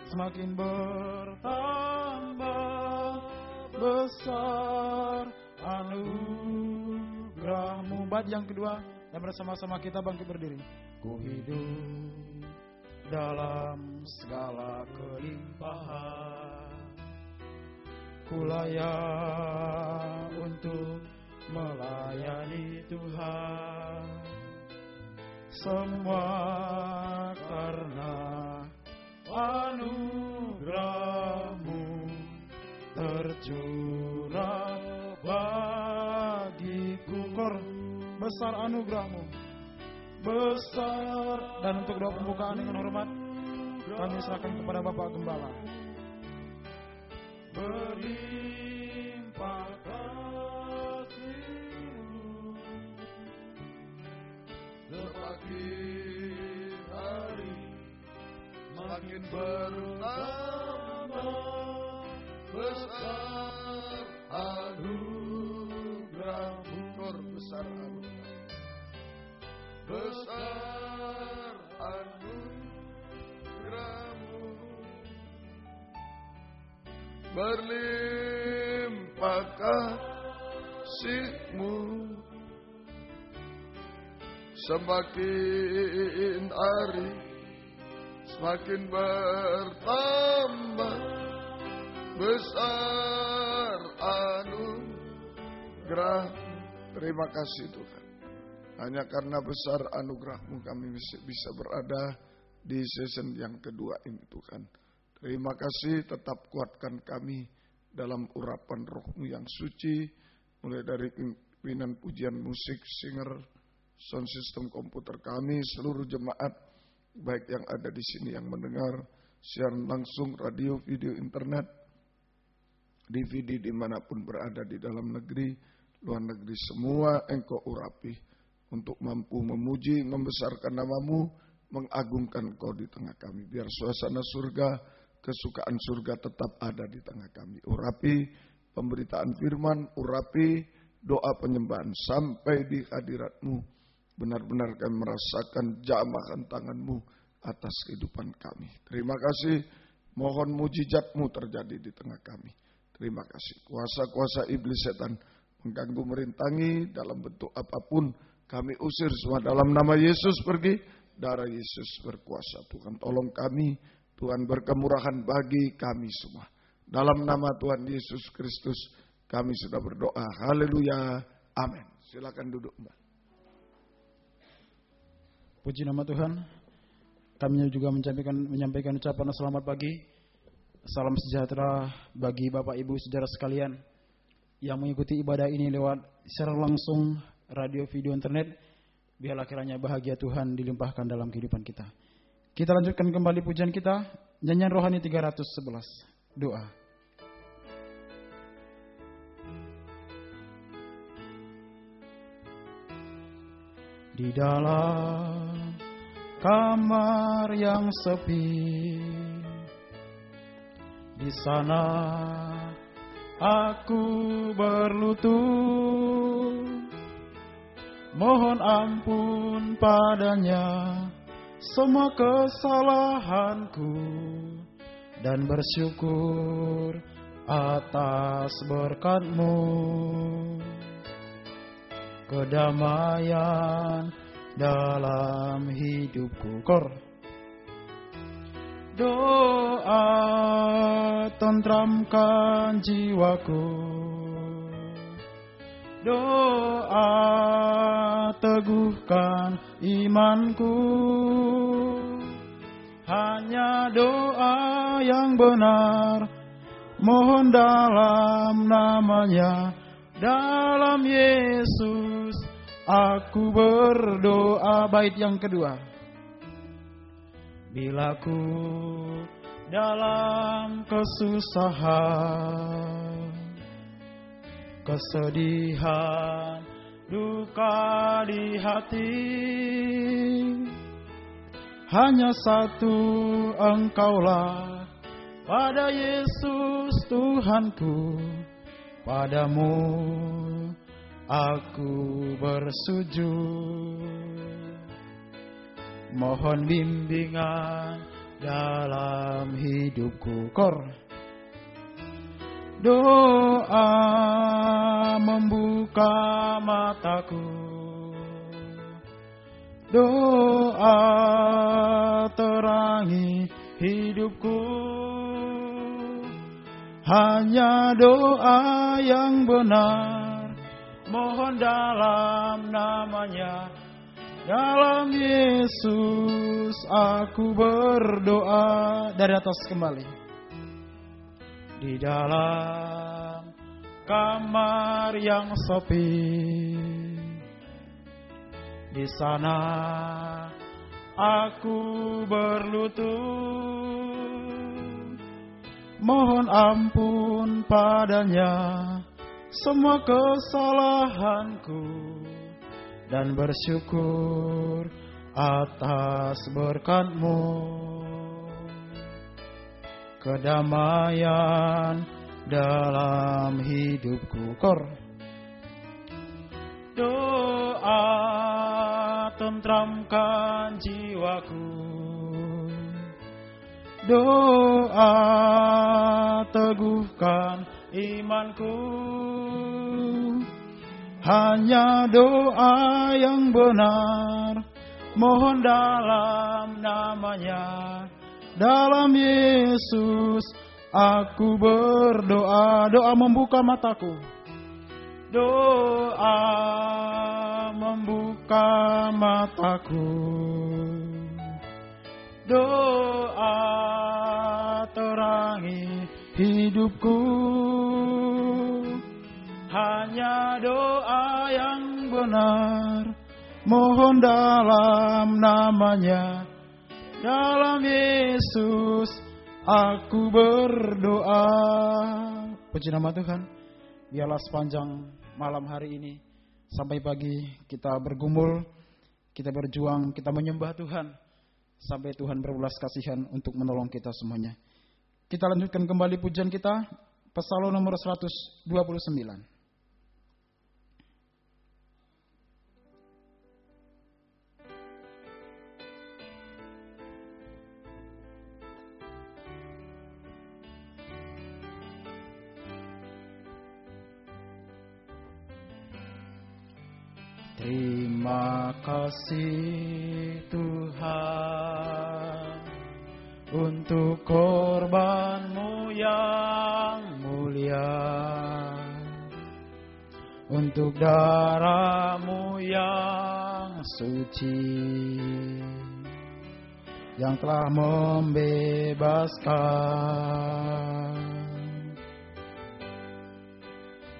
semakin bertambah besar anugerah-Mu. Bait yang kedua, dan bersama-sama kita bangkit berdiri. Ku hidup dalam segala kelimpahan, ku layak untuk melayani Tuhan. Semua karena anugerah-Mu tercurah bagiku. Kor, besar anugerah-Mu, besar. Dan untuk doa pembukaan dengan hormat kami serahkan kepada Bapak Gembala. Berlimpah kasih-Mu semakin hari semakin bertambah besar anugerah-Mu. Kor, besar anugerah, besar anugerah-Mu, berlimpah kasih-Mu semakin hari semakin bertambah besar anugerah. Terima kasih Tuhan. Hanya karena besar anugerah-Mu kami bisa berada di season yang kedua ini Tuhan. Terima kasih, tetap kuatkan kami dalam urapan Roh-Mu yang suci. Mulai dari pimpinan pujian musik, singer, sound system komputer kami, seluruh jemaat baik yang ada di sini yang mendengar siaran langsung, radio, video, internet, DVD dimanapun berada di dalam negeri, luar negeri, semua Engkau urapi untuk mampu memuji, membesarkan nama-Mu, mengagungkan Engkau di tengah kami. Biar suasana surga, kesukaan surga tetap ada di tengah kami. Urapi pemberitaan firman, urapi doa penyembahan sampai di hadirat-Mu. Benar-benar kami merasakan jamahan tangan-Mu atas kehidupan kami. Terima kasih, mohon mujizat-Mu terjadi di tengah kami. Terima kasih. Kuasa-kuasa iblis setan mengganggu, merintangi dalam bentuk apapun, kami usir semua dalam nama Yesus. Pergi, darah Yesus berkuasa. Tuhan tolong kami, Tuhan berkemurahan bagi kami semua. Dalam nama Tuhan Yesus Kristus kami sudah berdoa. Haleluya. Amin. Silakan duduk Mbak. Puji nama Tuhan. Kami juga menyampaikan ucapan selamat pagi. Salam sejahtera bagi Bapak Ibu saudara sekalian yang mengikuti ibadah ini lewat secara langsung radio, video, internet. Biarlah kiranya bahagia Tuhan dilimpahkan dalam kehidupan kita. Kita lanjutkan kembali pujian kita, nyanyian rohani 311, doa. Di dalam kamar yang sepi, di sana aku berlutut, mohon ampun padanya semua kesalahanku dan bersyukur atas berkat-Mu. Kedamaian dalam hidupku. Kor. Doa tentramkan jiwaku, doa teguhkan imanku. Hanya doa yang benar, mohon dalam namanya, dalam Yesus aku berdoa. Bait yang kedua. Bila ku dalam kesusahan, kesedihan, duka di hati, hanya satu Engkaulah, pada Yesus Tuhanku, padamu aku bersujud. Mohon bimbingan dalam hidup hidupku. Kor. Doa membuka mataku, doa terangi hidupku. Hanya doa yang benar, mohon dalam namanya, dalam Yesus aku berdoa. Dari atas kembali. Di dalam kamar yang sepi, di sana aku berlutut, mohon ampun padanya semua kesalahanku, dan bersyukur atas berkat-Mu. Kedamaian dalam hidupku. Kor. Doa tentramkan jiwaku, doa teguhkan imanku. Hanya doa yang benar, mohon dalam namanya, dalam Yesus aku berdoa. Doa membuka mataku, doa membuka mataku, doa terangi hidupku. Hanya doa yang benar, mohon dalam namanya, dalam Yesus aku berdoa. Puji nama Tuhan. Biarlah sepanjang malam hari ini sampai pagi kita bergumul, kita berjuang, kita menyembah Tuhan sampai Tuhan berbelas kasihan untuk menolong kita semuanya. Kita lanjutkan kembali pujian kita, Psalm nomor 129. Terima kasih Tuhan untuk korban-Mu yang mulia, untuk darah-Mu yang suci, yang telah membebaskan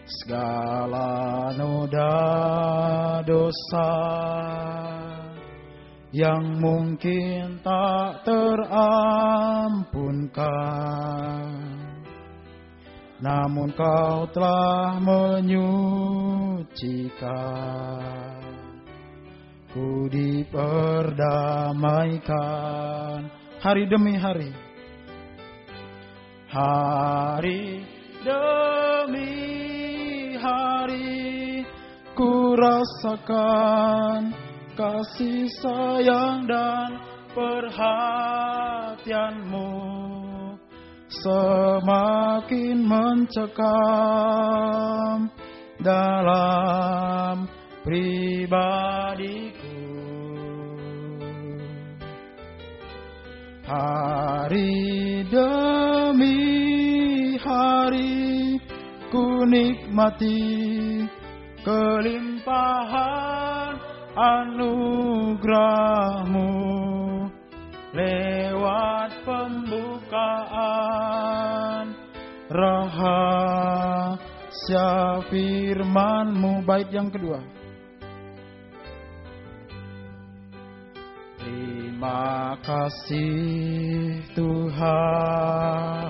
segala noda dosa yang mungkin tak terampunkan, namun Kau telah menyucikan, ku diperdamaikan hari demi hari, hari demi hari ku rasakan kasih sayang dan perhatian-Mu semakin mencekam dalam pribadiku. Hari demi hari ku nikmati kelimpahan anugerah-Mu lewat pembukaan rahasia firman-Mu. Bait yang kedua. Terima kasih Tuhan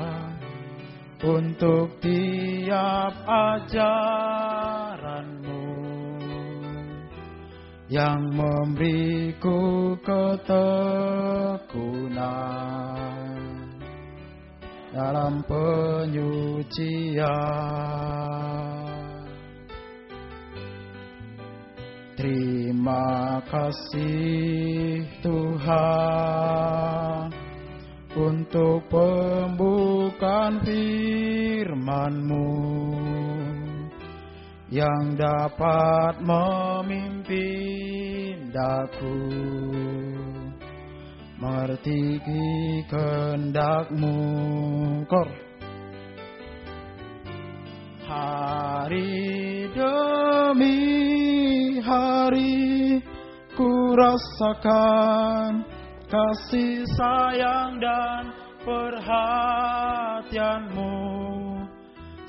untuk tiap ajaran-Mu yang memberiku ketekunan dalam penyucian. Terima kasih Tuhan untuk pembukaan firman-Mu yang dapat memimpin daku mengerti kehendak-Mu. Kor. Hari demi hari ku rasakan kasih sayang dan perhatian-Mu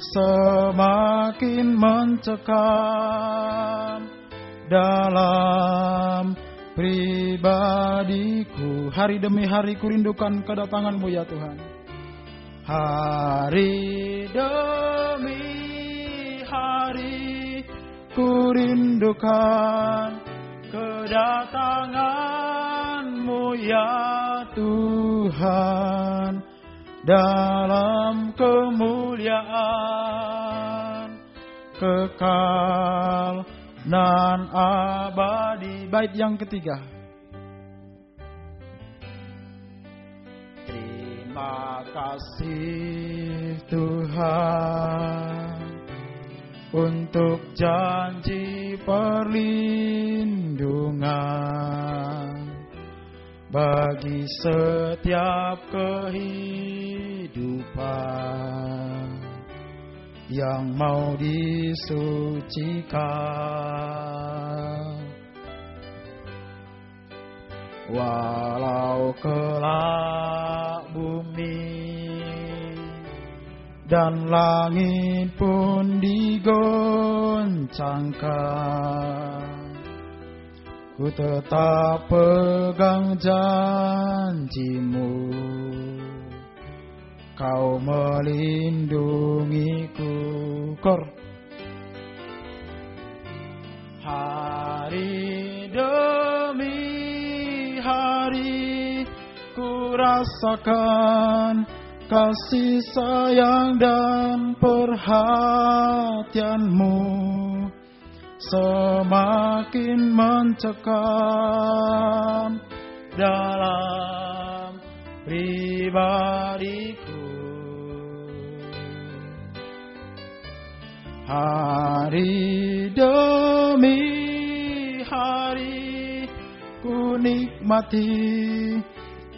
semakin mencekam dalam pribadiku. Hari demi hari ku rindukan kedatangan-Mu ya Tuhan. Hari demi hari ku rindukan kedatangan-Mu ya Tuhan, dalam kemuliaan kekal nan abadi. Bait yang ketiga. Terima kasih Tuhan untuk janji perlindungan bagi setiap kehidupan yang mau disucikan. Walau kelak bumi dan langit pun digoncangkan, ku tetap pegang janji-Mu. Kau melindungiku. Kor. Hari demi hari ku rasakan kasih sayang dan perhatian-Mu semakin mencekam dalam pribadiku. Hari demi hari ku nikmati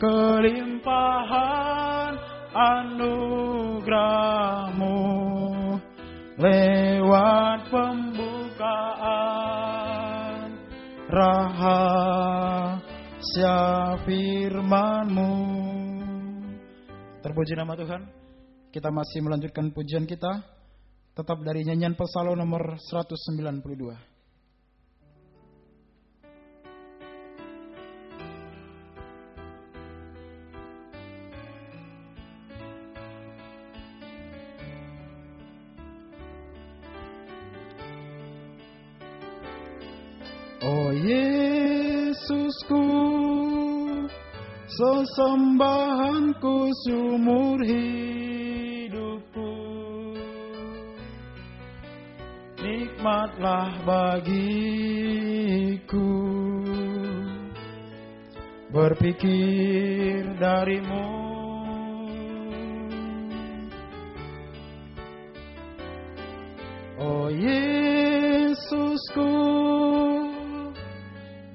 kelimpahan anugerah-Mu lewat pembukaan rahasia firman-Mu. Terpuji nama Tuhan. Kita masih melanjutkan pujian kita, tetap dari nyanyian Psalm nomor 192. Oh Yesusku, sesembahanku seumur hidupku, nikmatlah bagiku berpikir dari-Mu. Oh Yesusku,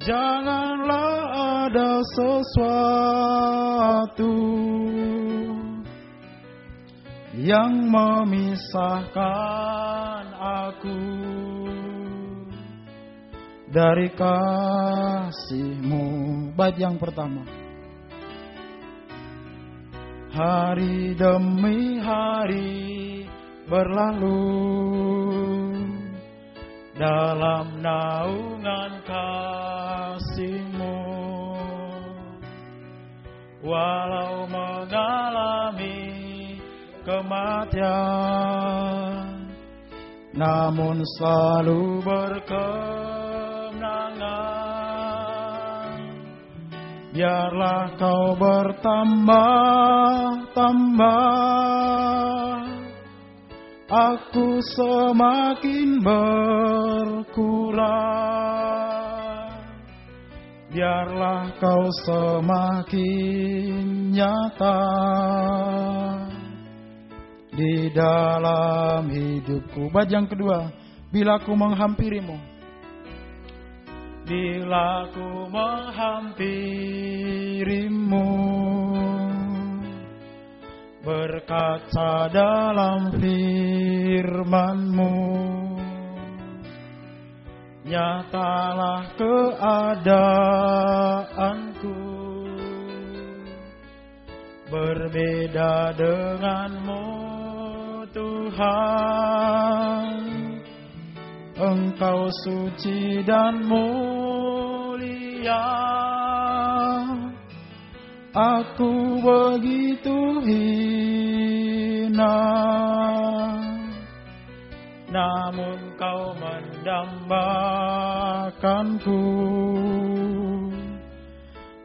janganlah ada sesuatu yang memisahkan aku dari kasih-Mu. Bait yang pertama. Hari demi hari berlalu dalam naungan kasih-Mu, walau mengalami kematian, namun selalu berkemenangan. Biarlah Kau bertambah-tambah, aku semakin berkurang. biarlah Kau semakin nyata di dalam hidupku. Bait yang kedua, bila ku menghampirimu, bila ku menghampirimu, berkaca dalam firman-Mu, nyatalah keadaanku berbeda dengan-Mu Tuhan. Engkau suci dan mulia, aku begitu hina, namun Kau mendambakanku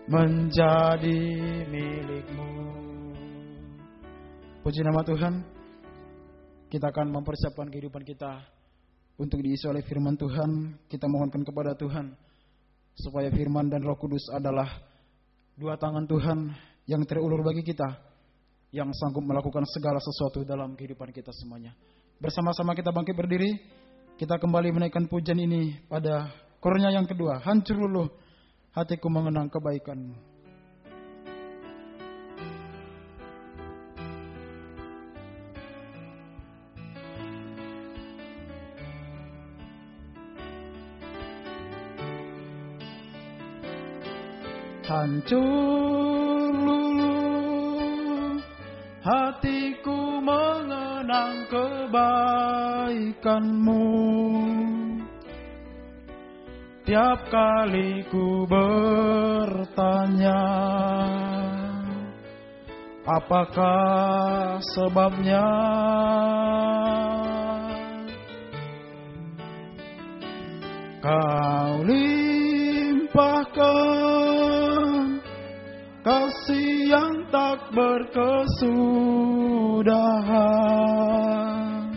menjadi milik-Mu. Puji nama Tuhan. Kita akan mempersiapkan kehidupan kita untuk diisi oleh firman Tuhan. Kita mohonkan kepada Tuhan supaya firman dan Roh Kudus adalah dua tangan Tuhan yang terulur bagi kita, yang sanggup melakukan segala sesuatu dalam kehidupan kita semuanya. Bersama-sama kita bangkit berdiri. Kita kembali menaikkan pujian ini pada kornya yang kedua. Hancur luluh hatiku mengenang kebaikan-Mu. Hancur luluh hatiku mengenang kebaikan-Mu. Tiap kali ku bertanya, apakah sebabnya? Kau limpahkan kasih yang tak berkesudahan.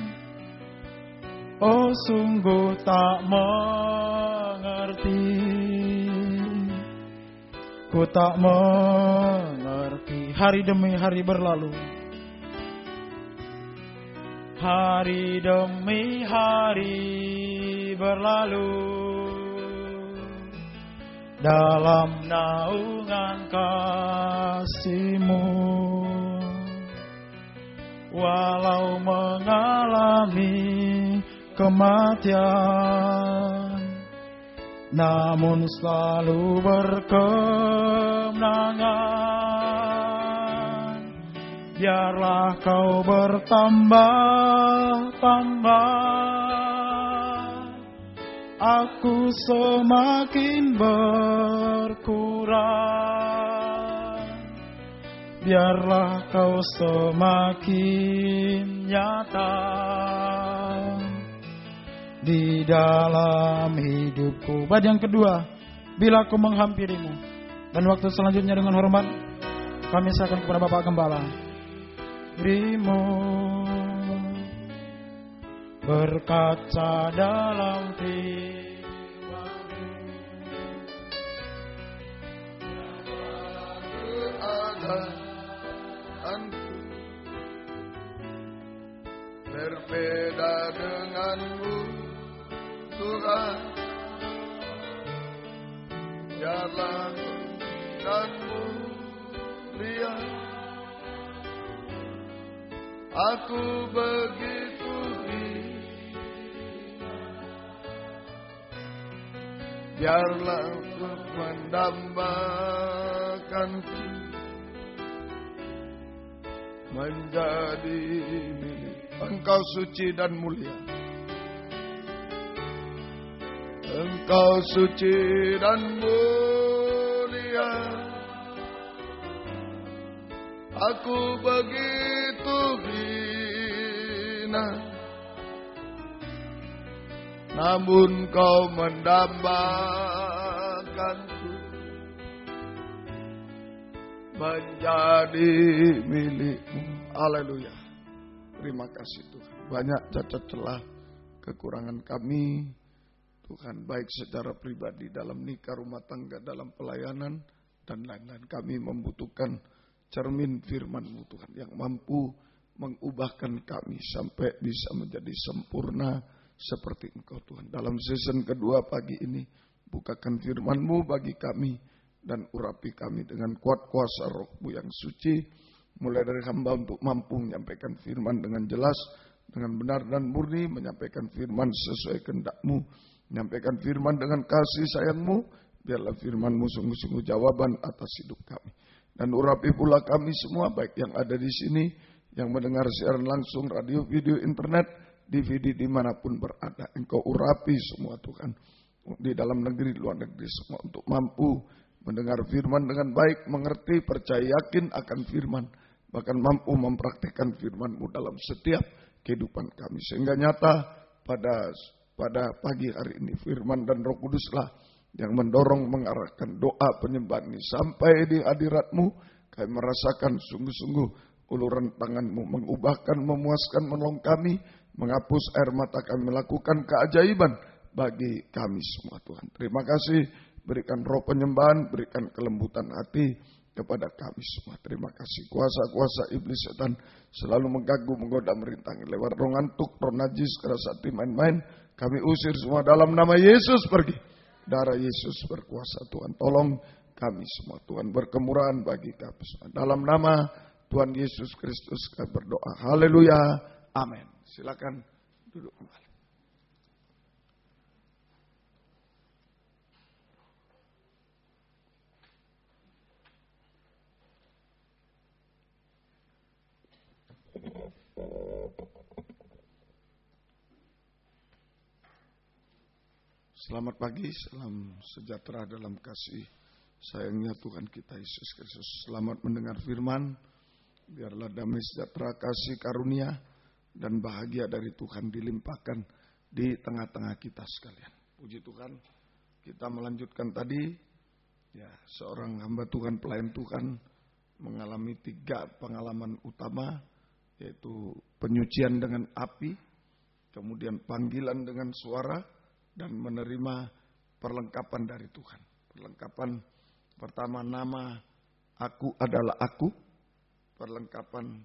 Oh, sungguh tak mengerti, ku tak mengerti. Hari demi hari berlalu, hari demi hari berlalu, dalam naungan kasih-Mu. Walau mengalami kematian, namun selalu berkemenangan. Biarlah Kau bertambah-tambah, aku semakin berkurang. Biarlah Kau semakin nyata di dalam hidupku. Bait yang kedua, bila aku menghampirimu. Dan waktu selanjutnya dengan hormat kami serahkan kepada Bapak Gembala. Dirimu berkaca dalam keadaanku berbeda dengan-Mu Tuhan. Biarlah dan mulia, aku begitu hina, biarlah aku mendambakanku menjadi milik. Engkau suci dan mulia, Engkau suci dan mulia, aku begitu hina, namun Kau mendambakanku menjadi milik-Mu. Haleluya. Terima kasih Tuhan. Banyak cacat celah kekurangan kami, Tuhan, baik secara pribadi, dalam nikah, rumah tangga, dalam pelayanan, dan lain-lain. Kami membutuhkan cermin firman-Mu Tuhan, yang mampu mengubahkan kami sampai bisa menjadi sempurna seperti Engkau Tuhan. Dalam season kedua pagi ini, bukakan firman-Mu bagi kami, dan urapi kami dengan kuat kuasa Roh-Mu yang suci, mulai dari hamba untuk mampu menyampaikan firman dengan jelas, dengan benar dan murni, menyampaikan firman sesuai kehendak-Mu, menyampaikan firman dengan kasih sayang-Mu, biarlah firman-Mu sungguh-sungguh jawaban atas hidup kami. Dan urapi pula kami semua, baik yang ada di sini, yang mendengar siaran langsung, radio, video, internet, DVD dimanapun berada. Engkau urapi semua Tuhan, di dalam negeri, luar negeri semua, untuk mampu mendengar firman dengan baik, mengerti, percaya, yakin akan firman, bahkan mampu mempraktikkan firman-Mu dalam setiap kehidupan kami. Sehingga nyata pada pagi hari ini, firman dan Roh Kuduslah yang mendorong, mengarahkan doa penyembahan ini sampai di hadirat-Mu. Kami merasakan sungguh-sungguh uluran tangan-Mu mengubahkan, memuaskan, menolong kami, menghapus air mata kami, melakukan keajaiban bagi kami semua Tuhan. Terima kasih, berikan roh penyembahan, berikan kelembutan hati kepada kami semua. Terima kasih. Kuasa-kuasa iblis setan selalu mengganggu, menggoda, merintangi lewat roh ngantuk, roh najis, keras hati, main-main, kami usir semua dalam nama Yesus. Pergi. Darah Yesus berkuasa Tuhan. Tolong kami semua Tuhan, berkemurahan bagi kami semua. Dalam nama Tuhan Yesus Kristus kami berdoa. Haleluya. Amin. Silakan duduk kembali. Selamat pagi, salam sejahtera dalam kasih sayangnya Tuhan kita Yesus Kristus. Selamat mendengar firman, biarlah damai sejahtera, kasih karunia, dan bahagia dari Tuhan dilimpahkan di tengah-tengah kita sekalian. Puji Tuhan, kita melanjutkan tadi, ya, seorang hamba Tuhan, pelayan Tuhan, mengalami 3 pengalaman utama, yaitu penyucian dengan api, kemudian panggilan dengan suara, dan menerima perlengkapan dari Tuhan. Perlengkapan pertama, nama aku adalah aku. Perlengkapan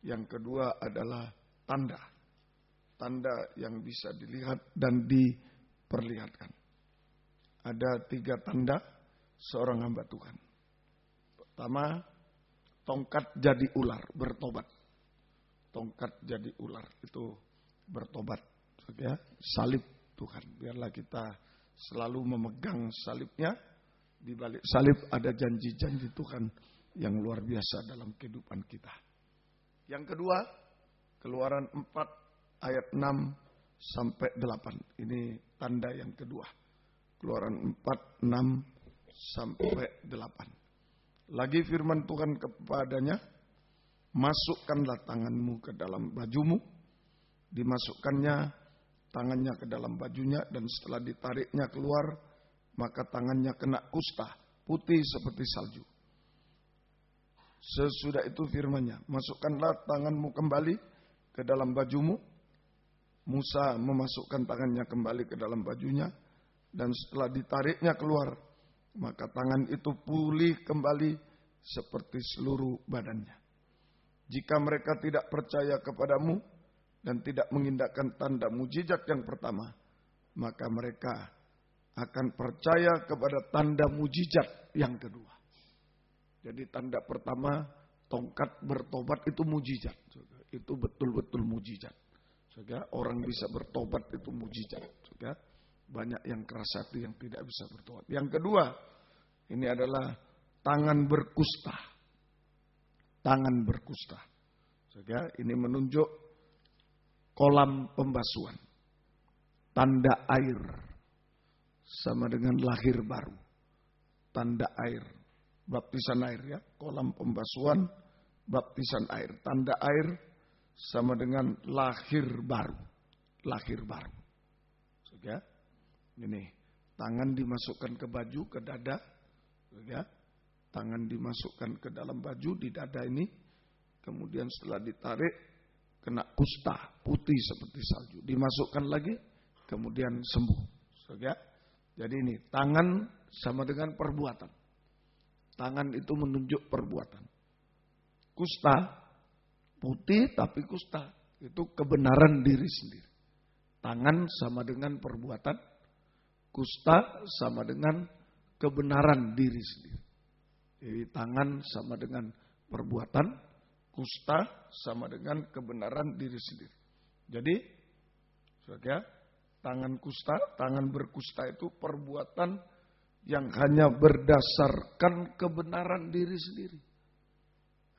yang kedua adalah tanda. Tanda yang bisa dilihat dan diperlihatkan. Ada 3 tanda seorang hamba Tuhan. Pertama, tongkat jadi ular, bertobat. Tongkat jadi ular, itu bertobat. Ya, salib Tuhan, biarlah kita selalu memegang salibnya. Di balik salib ada janji-janji Tuhan yang luar biasa dalam kehidupan kita. Yang kedua, Keluaran 4 ayat 6 sampai 8. Ini tanda yang kedua. Keluaran 4, 6 sampai 8. Lagi firman Tuhan kepadanya, masukkanlah tanganmu ke dalam bajumu. Dimasukkannya tangannya ke dalam bajunya, dan setelah ditariknya keluar, maka tangannya kena kusta, putih seperti salju. Sesudah itu firman-Nya, masukkanlah tanganmu kembali ke dalam bajumu. Musa memasukkan tangannya kembali ke dalam bajunya, dan setelah ditariknya keluar, maka tangan itu pulih kembali seperti seluruh badannya. Jika mereka tidak percaya kepadamu dan tidak mengindahkan tanda mujizat yang pertama, maka mereka akan percaya kepada tanda mujizat yang kedua. Jadi tanda pertama, tongkat bertobat, itu mujizat. Itu betul-betul mujizat. Orang bisa bertobat itu mujizat. Banyak yang keras hati yang tidak bisa bertobat. Yang kedua, ini adalah tangan berkusta. Tangan berkusta. Ini menunjuk kolam pembasuhan, tanda air, sama dengan lahir baru. Tanda air, baptisan air, ya, kolam pembasuhan, baptisan air. Tanda air sama dengan lahir baru, lahir baru. Ya, ini tangan dimasukkan ke baju, ke dada, ya, tangan dimasukkan ke dalam baju di dada ini, kemudian setelah ditarik, kena kusta, putih seperti salju. Dimasukkan lagi, kemudian sembuh. Ya. Jadi ini tangan sama dengan perbuatan. Tangan itu menunjuk perbuatan. Kusta, putih tapi kusta. Itu kebenaran diri sendiri. Tangan sama dengan perbuatan. Kusta sama dengan kebenaran diri sendiri. Jadi tangan sama dengan perbuatan. Kusta sama dengan kebenaran diri sendiri. Jadi, saudara, tangan kusta, tangan berkusta itu perbuatan yang hanya berdasarkan kebenaran diri sendiri.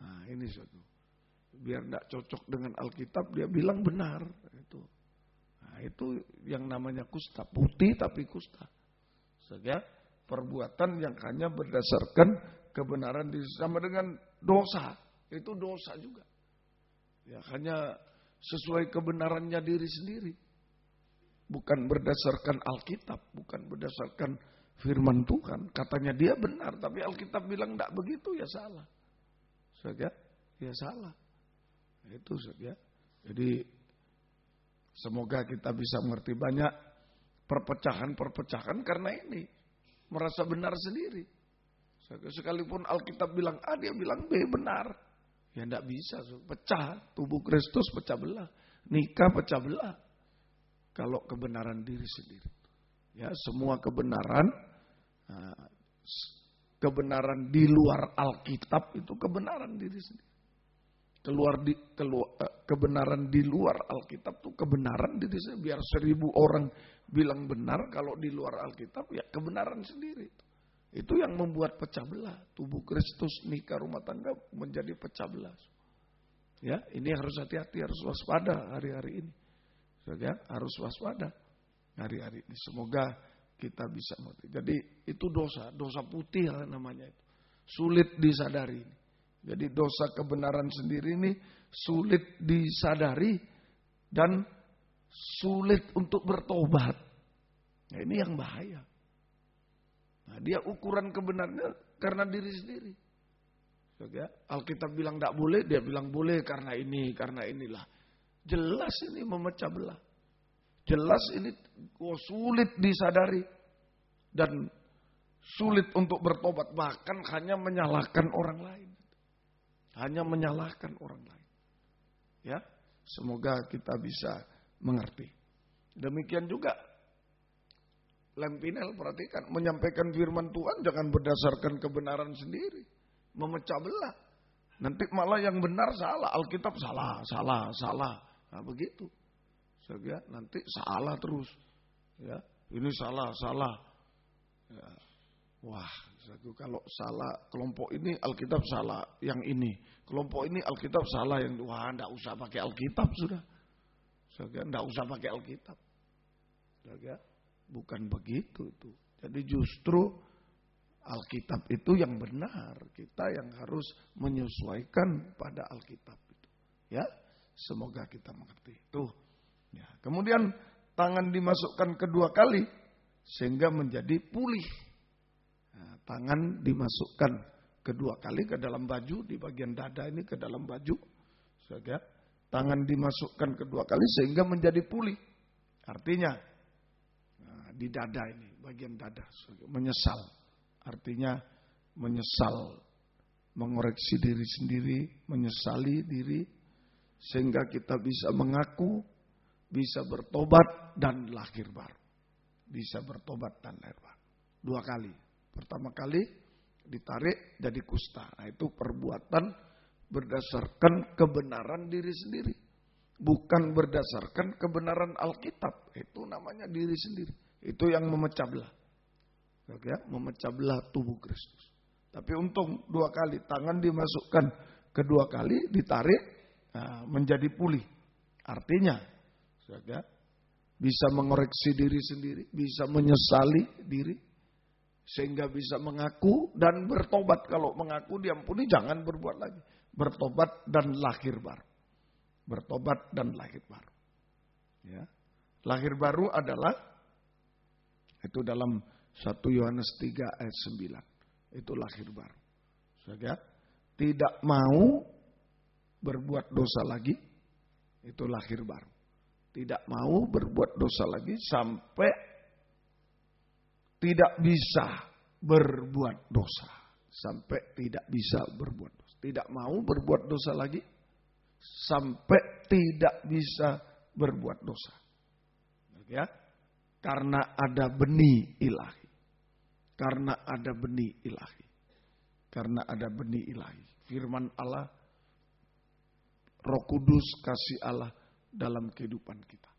Nah ini suatu. Biar tidak cocok dengan Alkitab, dia bilang benar. Itu yang namanya kusta. Putih tapi kusta. Saudara, perbuatan yang hanya berdasarkan kebenaran diri. Sama dengan dosa. Itu dosa juga. Ya, hanya sesuai kebenarannya diri sendiri. Bukan berdasarkan Alkitab. Bukan berdasarkan firman Tuhan. Katanya dia benar. Tapi Alkitab bilang tidak begitu, ya salah. Saudara, ya salah. Itu saja. Jadi semoga kita bisa mengerti banyak perpecahan-perpecahan karena ini. Merasa benar sendiri. Sekalipun Alkitab bilang A, dia bilang B, benar. Ya tidak bisa. Pecah. Tubuh Kristus pecah belah. Nikah pecah belah. Kalau kebenaran diri sendiri. Ya, semua kebenaran. Kebenaran di luar Alkitab itu kebenaran diri sendiri. Kebenaran di luar Alkitab itu kebenaran diri sendiri. Biar 1000 orang bilang benar, kalau di luar Alkitab ya kebenaran sendiri. Itu yang membuat pecah belah. Tubuh Kristus, nikah, rumah tangga menjadi pecah belah. Ya, ini harus hati-hati, harus waspada hari-hari ini. Ya, harus waspada hari-hari ini. Semoga kita bisa mengerti. Jadi itu dosa putih namanya itu. Sulit disadari. Jadi dosa kebenaran sendiri ini sulit disadari dan sulit untuk bertobat. Nah, ini yang bahaya. Nah, dia ukuran kebenarannya karena diri sendiri. Ya, Alkitab bilang tidak boleh, dia bilang boleh karena ini, karena inilah. Jelas ini memecah belah. Jelas ini sulit disadari. Dan sulit untuk bertobat. Bahkan hanya menyalahkan orang lain. Hanya menyalahkan orang lain. Ya, semoga kita bisa mengerti. Demikian juga Lempinel, perhatikan, menyampaikan firman Tuhan jangan berdasarkan kebenaran sendiri. Memecah belah. Nanti malah yang benar salah, Alkitab salah. Nah begitu. Sehingga nanti salah terus. Ya, ini salah. Ya. Wah, kalau salah kelompok ini Alkitab salah, yang ini kelompok ini Alkitab salah, yang wah enggak usah pakai Alkitab sudah. Sehingga enggak usah pakai Alkitab. Sehingga bukan begitu itu. Jadi justru Alkitab itu yang benar, kita yang harus menyesuaikan pada Alkitab itu. Ya, semoga kita mengerti itu. Ya, kemudian tangan dimasukkan kedua kali sehingga menjadi pulih. Nah, tangan dimasukkan kedua kali ke dalam baju, di bagian dada ini ke dalam baju. Sehingga tangan dimasukkan kedua kali sehingga menjadi pulih. Artinya di dada ini, bagian dada, menyesal. Artinya menyesal, mengoreksi diri sendiri, menyesali diri, sehingga kita bisa mengaku, bisa bertobat dan lahir baru. Bisa bertobat dan lahir baru. 2 kali. Pertama kali ditarik jadi kusta. Nah, itu perbuatan berdasarkan kebenaran diri sendiri. Bukan berdasarkan kebenaran Alkitab. Itu namanya diri sendiri. Itu yang memecah belah. Ya, memecah belah tubuh Kristus. Tapi untung 2 kali. Tangan dimasukkan kedua kali, ditarik, menjadi pulih. Artinya, ya, bisa mengoreksi diri sendiri, bisa menyesali diri, sehingga bisa mengaku dan bertobat. Kalau mengaku diampuni, jangan berbuat lagi. Bertobat dan lahir baru. Bertobat dan lahir baru. Ya. Lahir baru adalah, itu dalam 1 Yohanes 3 ayat 9. Itu lahir baru. Saudara, tidak mau berbuat dosa lagi, itu lahir baru. Tidak mau berbuat dosa lagi sampai tidak bisa berbuat dosa. Sampai tidak bisa berbuat dosa. Tidak mau berbuat dosa lagi. Sampai tidak bisa berbuat dosa. Ya, karena ada benih ilahi. Karena ada benih ilahi. Karena ada benih ilahi. Firman Allah, Roh Kudus, kasih Allah dalam kehidupan kita.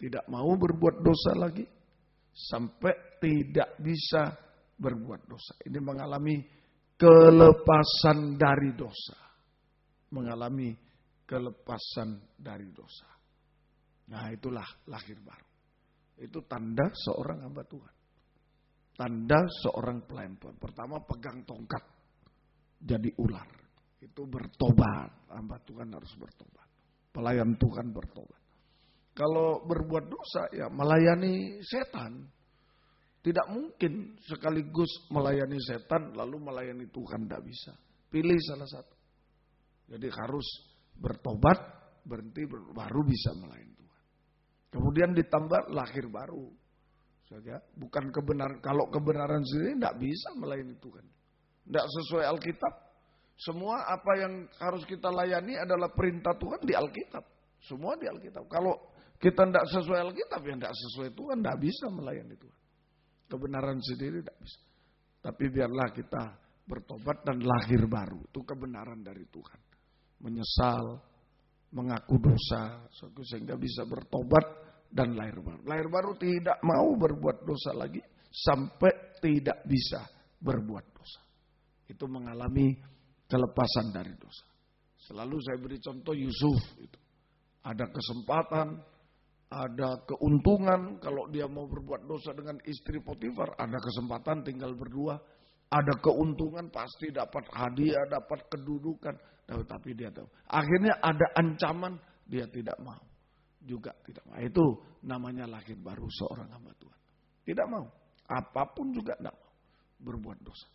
Tidak mau berbuat dosa lagi. Sampai tidak bisa berbuat dosa. Ini mengalami kelepasan dari dosa. Mengalami kelepasan dari dosa. Nah, itulah lahir baru. Itu tanda seorang hamba Tuhan. Tanda seorang pelayan Tuhan. Pertama, pegang tongkat. Jadi ular. Itu bertobat. Hamba Tuhan harus bertobat. Pelayan Tuhan bertobat. Kalau berbuat dosa, ya melayani setan. Tidak mungkin sekaligus melayani setan lalu melayani Tuhan, tidak bisa. Pilih salah satu. Jadi harus bertobat, berhenti, baru bisa melayani Tuhan. Kemudian ditambah lahir baru. Saja, bukan kebenaran. Kalau kebenaran sendiri tidak bisa melayani Tuhan. Tidak sesuai Alkitab. Semua apa yang harus kita layani adalah perintah Tuhan di Alkitab. Semua di Alkitab. Kalau kita tidak sesuai Alkitab, ya tidak sesuai Tuhan, tidak bisa melayani Tuhan. Kebenaran sendiri tidak bisa. Tapi biarlah kita bertobat dan lahir baru. Itu kebenaran dari Tuhan. Menyesal, mengaku dosa, sehingga bisa bertobat dan lahir baru. Lahir baru tidak mau berbuat dosa lagi sampai tidak bisa berbuat dosa. Itu mengalami kelepasan dari dosa. Selalu saya beri contoh Yusuf itu. Ada kesempatan, ada keuntungan kalau dia mau berbuat dosa dengan istri Potifar, ada kesempatan tinggal berdua, ada keuntungan pasti dapat hadiah, dapat kedudukan, tapi dia tahu. Akhirnya ada ancaman, dia tidak mau. Juga tidak mau. Itu namanya lahir baru seorang hamba Tuhan. Tidak mau. Apapun juga tidak mau berbuat dosa.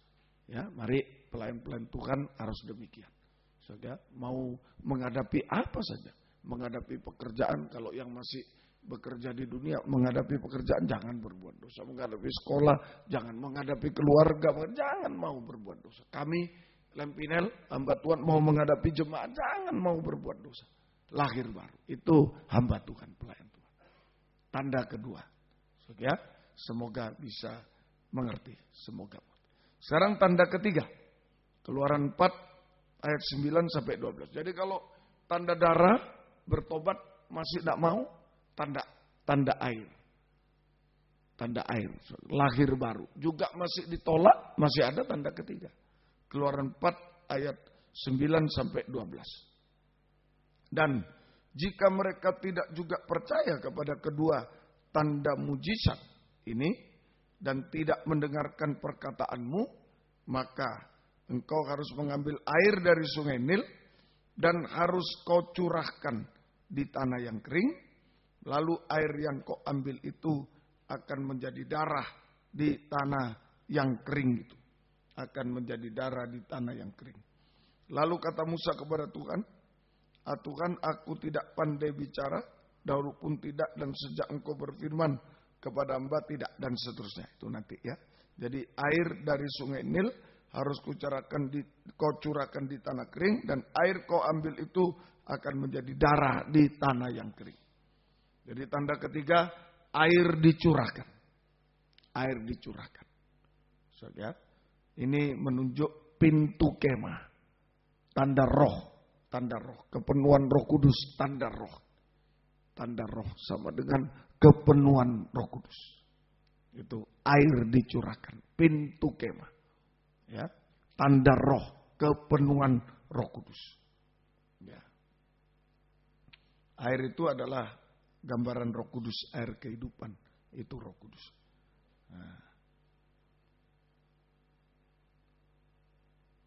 Ya, mari pelayan-pelayan Tuhan harus demikian. Saudara, mau menghadapi apa saja. Menghadapi pekerjaan, kalau yang masih bekerja di dunia, menghadapi pekerjaan jangan berbuat dosa. Menghadapi sekolah, jangan. Menghadapi keluarga, jangan mau berbuat dosa. Kami, Lempinel, hamba Tuhan mau menghadapi jemaat, jangan mau berbuat dosa. Lahir baru, itu hamba Tuhan, pelayan Tuhan. Tanda kedua. Ya, semoga bisa mengerti. Semoga. Sekarang tanda ketiga. Keluaran 4 ayat 9 sampai 12. Jadi kalau tanda darah, bertobat masih tidak mau, tanda air. Tanda air, lahir baru. Juga masih ditolak, masih ada tanda ketiga. Keluaran 4 ayat 9 sampai 12. Dan jika mereka tidak juga percaya kepada kedua tanda mujizat ini dan tidak mendengarkan perkataanmu, maka engkau harus mengambil air dari sungai Nil dan harus kau curahkan di tanah yang kering. Lalu air yang kau ambil itu akan menjadi darah di tanah yang kering itu. Akan menjadi darah di tanah yang kering. Lalu kata Musa kepada Tuhan, Tuhan, aku tidak pandai bicara, dahulu pun tidak, dan sejak engkau berfirman kepada hamba tidak, dan seterusnya. Itu nanti ya. Jadi air dari sungai Nil harus kau curahkan di tanah kering, dan air kau ambil itu akan menjadi darah di tanah yang kering. Jadi tanda ketiga, air dicurahkan. Air dicurahkan. So, ya. Ini menunjuk pintu kemah. Tanda roh. Tanda roh. Kepenuhan Roh Kudus. Tanda roh. Tanda roh sama dengan kepenuhan Roh Kudus. Itu air dicurahkan. Pintu kemah. Ya. Tanda roh. Kepenuhan Roh Kudus. Ya. Air itu adalah gambaran Roh Kudus, air kehidupan, itu Roh Kudus. Nah.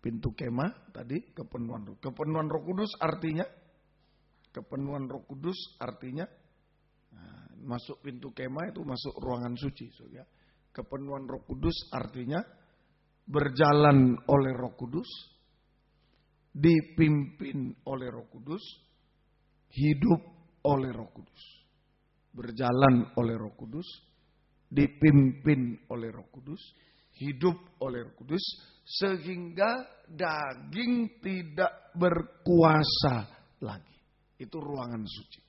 Pintu kemah tadi kepenuhan Roh Kudus artinya masuk pintu kemah itu masuk ruangan suci, so ya. Kepenuhan Roh Kudus artinya berjalan oleh Roh Kudus, dipimpin oleh Roh Kudus, hidup oleh Roh Kudus. Berjalan oleh Roh Kudus, dipimpin oleh Roh Kudus, hidup oleh Roh Kudus, sehingga daging tidak berkuasa lagi. Itu ruangan suci.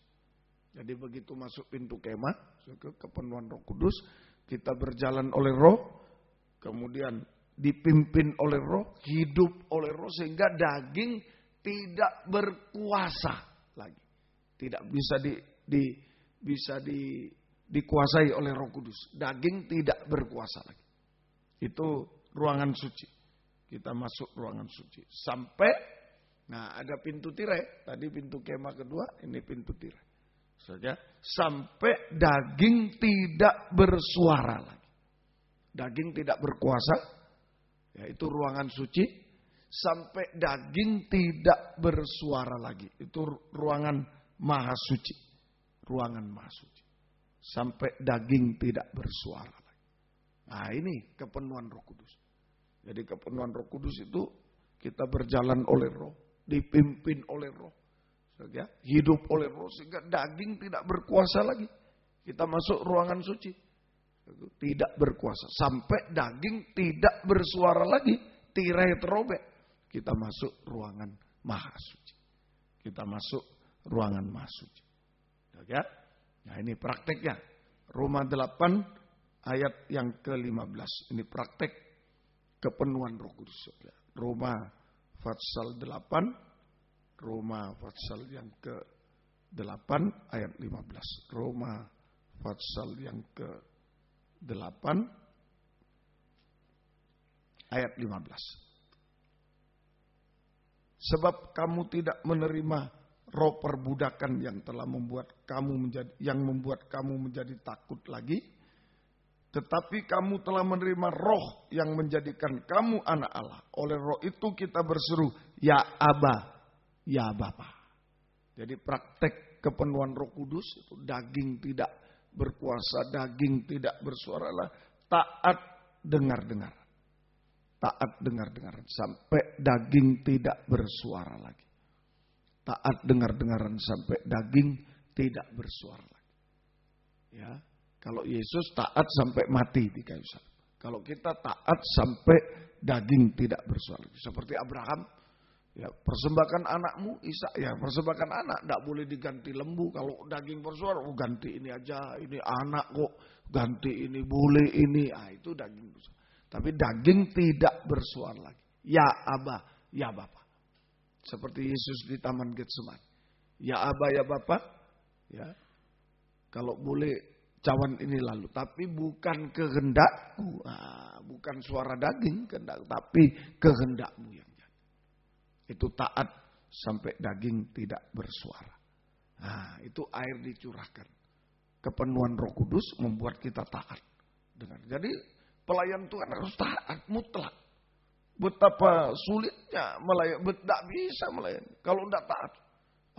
Jadi begitu masuk pintu kemah, ke kepenuhan Roh Kudus, kita berjalan oleh Roh, kemudian dipimpin oleh Roh, hidup oleh Roh, sehingga daging tidak berkuasa lagi. Tidak bisa dikuasai oleh Roh Kudus. Daging tidak berkuasa lagi. Itu ruangan suci. Kita masuk ruangan suci. Sampai, ada pintu tirai. Tadi pintu kemah kedua, ini pintu tirai. Saja, sampai daging tidak bersuara lagi. Daging tidak berkuasa. Yaitu ruangan suci. Sampai daging tidak bersuara lagi. Itu ruangan maha suci. Ruangan maha suci. Sampai daging tidak bersuara lagi. Nah, ini kepenuhan Roh Kudus. Jadi kepenuhan Roh Kudus itu kita berjalan oleh Roh, dipimpin oleh Roh, ya, hidup oleh Roh, sehingga daging tidak berkuasa lagi. Kita masuk ruangan suci, tidak berkuasa. Sampai daging tidak bersuara lagi, tirai terobek. Kita masuk ruangan maha suci. Kita masuk ruangan maha suci. Ya. Nah, ini prakteknya. Roma 8 ayat yang ke-15. Ini praktek kepenuhan Roh Kudus. Roma pasal 8. Roma pasal yang ke-8 ayat 15. Roma pasal yang ke-8 ayat 15. Sebab kamu tidak menerima roh perbudakan yang telah membuat kamu menjadi takut lagi, tetapi kamu telah menerima roh yang menjadikan kamu anak Allah. Oleh roh itu kita berseru, ya Aba, ya Bapa. Jadi praktek kepenuhan Roh Kudus itu daging tidak berkuasa, daging tidak bersuara, taat dengar-dengar. Taat dengar-dengaran sampai daging tidak bersuara lagi. Taat dengar-dengaran sampai daging tidak bersuara lagi. Ya, kalau Yesus taat sampai mati di kayu salib. Kalau kita taat sampai daging tidak bersuara lagi. Seperti Abraham, ya, persembahkan anakmu Ishak, ya persembahkan anak, tidak boleh diganti lembu. Kalau daging bersuara, ganti ini aja, ini anak kok, ganti ini boleh ini, itu daging bersuara. Tapi daging tidak bersuara lagi. Ya Aba, ya Bapa. Seperti Yesus di Taman Getsemani. Ya Aba, ya Bapa. Ya. Kalau boleh cawan ini lalu. Tapi bukan kehendakku. Bukan suara daging kehendak. Tapi kehendakmu yang jadi. Itu taat sampai daging tidak bersuara. Itu air dicurahkan. Kepenuhan Roh Kudus membuat kita taat. Jadi pelayan Tuhan harus taat mutlak. Betapa sulitnya melayani, tidak bisa melayani. Kalau tidak taat,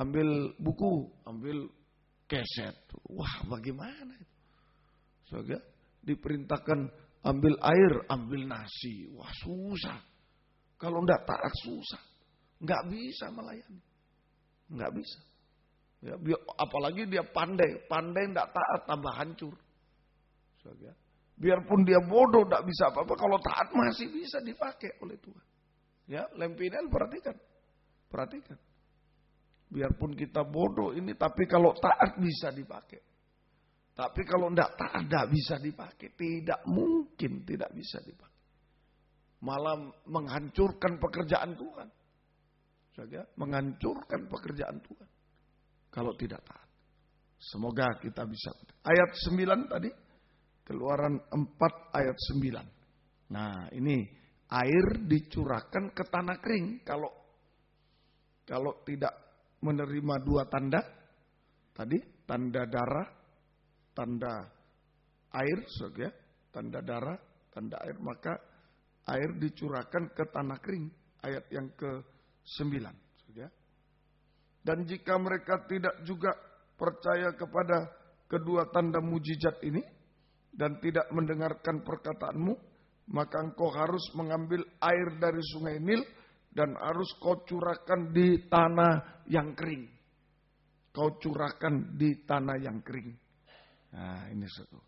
ambil buku, ambil keset. Wah, bagaimana itu? Soalnya diperintahkan ambil air, ambil nasi. Wah, susah. Kalau tidak taat susah. Nggak bisa melayani. Nggak bisa. Ya, apalagi dia pandai tidak taat tambah hancur. Soalnya biarpun dia bodoh, tidak bisa apa-apa. Kalau taat masih bisa dipakai oleh Tuhan. Ya, Lempinel perhatikan. Biarpun kita bodoh ini, tapi kalau taat bisa dipakai. Tapi kalau tidak taat, tidak bisa dipakai. Tidak mungkin tidak bisa dipakai. Malah menghancurkan pekerjaan Tuhan. Saja, menghancurkan pekerjaan Tuhan. Kalau tidak taat. Semoga kita bisa. Ayat 9 tadi. Keluaran 4 ayat 9. Nah, ini air dicurahkan ke tanah kering. Kalau tidak menerima dua tanda. Tadi tanda darah, tanda air, ya, tanda darah, tanda air, maka air dicurahkan ke tanah kering. Ayat yang ke-9. Ya. Dan jika mereka tidak juga percaya kepada kedua tanda mujizat ini, dan tidak mendengarkan perkataanmu, maka engkau harus mengambil air dari sungai Nil dan harus kau curahkan di tanah yang kering. Kau curahkan di tanah yang kering. Nah, ini satu.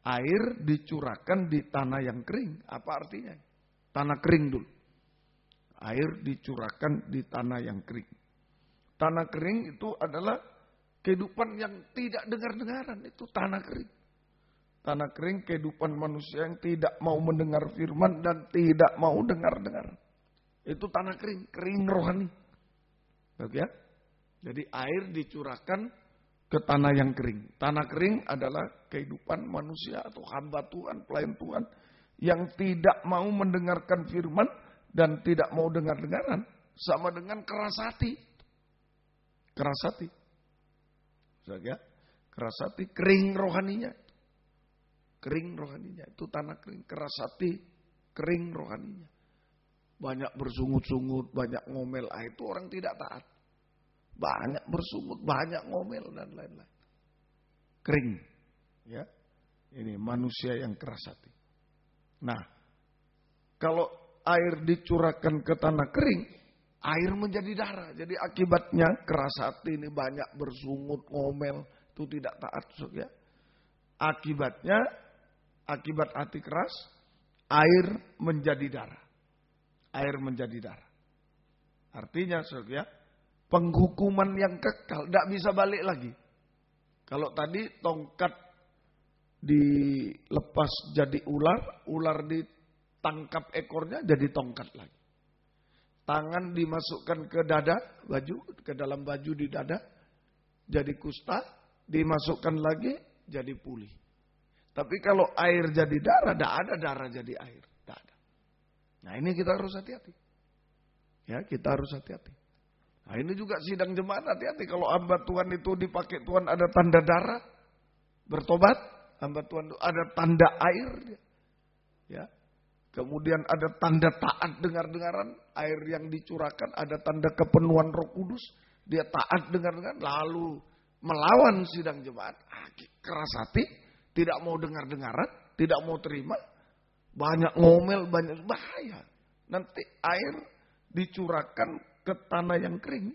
Air dicurahkan di tanah yang kering. Apa artinya? Tanah kering dulu. Air dicurahkan di tanah yang kering. Tanah kering itu adalah kehidupan yang tidak dengar-dengaran. Itu tanah kering. Tanah kering kehidupan manusia yang tidak mau mendengar firman dan tidak mau dengar-dengar. Itu tanah kering, kering rohani. Oke ya? Jadi air dicurahkan ke tanah yang kering. Tanah kering adalah kehidupan manusia atau hamba Tuhan, pelayan Tuhan yang tidak mau mendengarkan firman dan tidak mau dengar-dengaran. Sama dengan keras hati. Keras hati. Ya? Keras hati, kering rohaninya. Kering rohaninya. Itu tanah kering. Keras hati, kering rohaninya. Banyak bersungut-sungut, banyak ngomel. Itu orang tidak taat. Banyak bersungut, banyak ngomel dan lain-lain. Kering. Ya. Ini manusia yang keras hati. Nah, kalau air dicurahkan ke tanah kering, air menjadi darah. Jadi akibatnya keras hati ini banyak bersungut, ngomel, itu tidak taat, ya. Akibatnya, akibat hati keras, air menjadi darah. Air menjadi darah. Artinya, ya, penghukuman yang kekal, tidak bisa balik lagi. Kalau tadi tongkat dilepas jadi ular, ular ditangkap ekornya jadi tongkat lagi. Tangan dimasukkan ke dada, baju, ke dalam baju di dada, jadi kusta, dimasukkan lagi jadi pulih. Tapi kalau air jadi darah, tidak ada darah jadi air. Tidak ada. Nah ini kita harus hati-hati. Ya, kita harus hati-hati. Nah ini juga sidang jemaat, hati-hati kalau hamba Tuhan itu dipakai Tuhan ada tanda darah, bertobat, hamba Tuhan itu ada tanda air, ya. Kemudian ada tanda taat dengar-dengaran, air yang dicurahkan, ada tanda kepenuhan Roh Kudus, dia taat dengar-dengaran, lalu melawan sidang jemaat, keras hati, tidak mau dengar-dengaran, tidak mau terima, banyak ngomel, banyak bahaya. Nanti air dicurahkan ke tanah yang kering.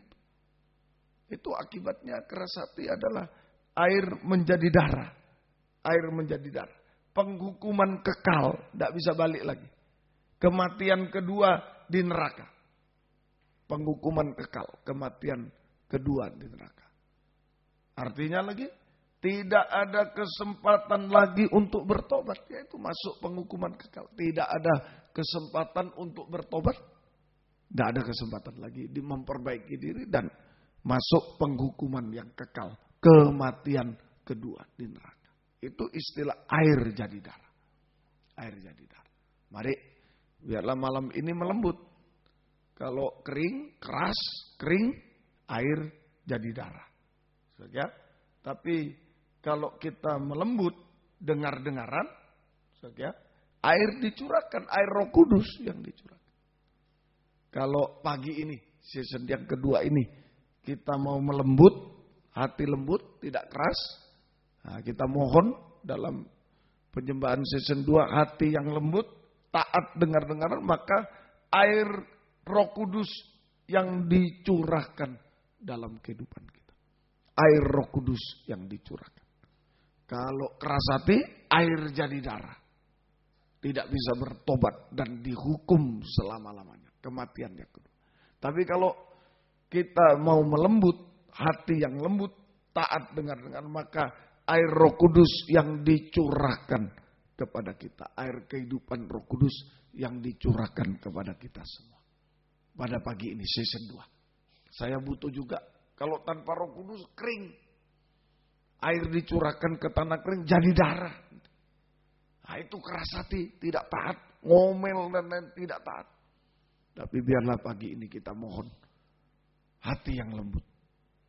Itu akibatnya keras hati adalah air menjadi darah. Air menjadi darah. Penghukuman kekal, tidak bisa balik lagi. Kematian kedua di neraka. Penghukuman kekal, kematian kedua di neraka. Artinya lagi, tidak ada kesempatan lagi untuk bertobat. Yaitu masuk penghukuman kekal. Tidak ada kesempatan untuk bertobat. Tidak ada kesempatan lagi di memperbaiki diri dan masuk penghukuman yang kekal. Kematian kedua di neraka. Itu istilah air jadi darah. Air jadi darah. Mari, biarlah malam ini melembut. Kalau kering, keras, kering, air jadi darah. Ya? Tapi kalau kita melembut, dengar-dengaran, ya? Air dicurahkan, air Roh Kudus yang dicurahkan. Kalau pagi ini, season yang kedua ini, kita mau melembut, hati lembut, tidak keras. Nah, kita mohon dalam penyembahan season 2, hati yang lembut, taat dengar-dengaran, maka air Roh Kudus yang dicurahkan dalam kehidupan kita. Air Roh Kudus yang dicurahkan. Kalau keras hati, air jadi darah. Tidak bisa bertobat dan dihukum selama-lamanya. Kematian yang kedua. Tapi kalau kita mau melembut, hati yang lembut, taat dengar-dengar, maka air Roh Kudus yang dicurahkan kepada kita. Air kehidupan Roh Kudus yang dicurahkan kepada kita semua. Pada pagi ini season 2. Saya butuh juga, kalau tanpa Roh Kudus kering. Air dicurahkan ke tanah kering jadi darah. Nah itu keras hati, tidak taat, ngomel dan lain tidak taat. Tapi biarlah pagi ini kita mohon hati yang lembut,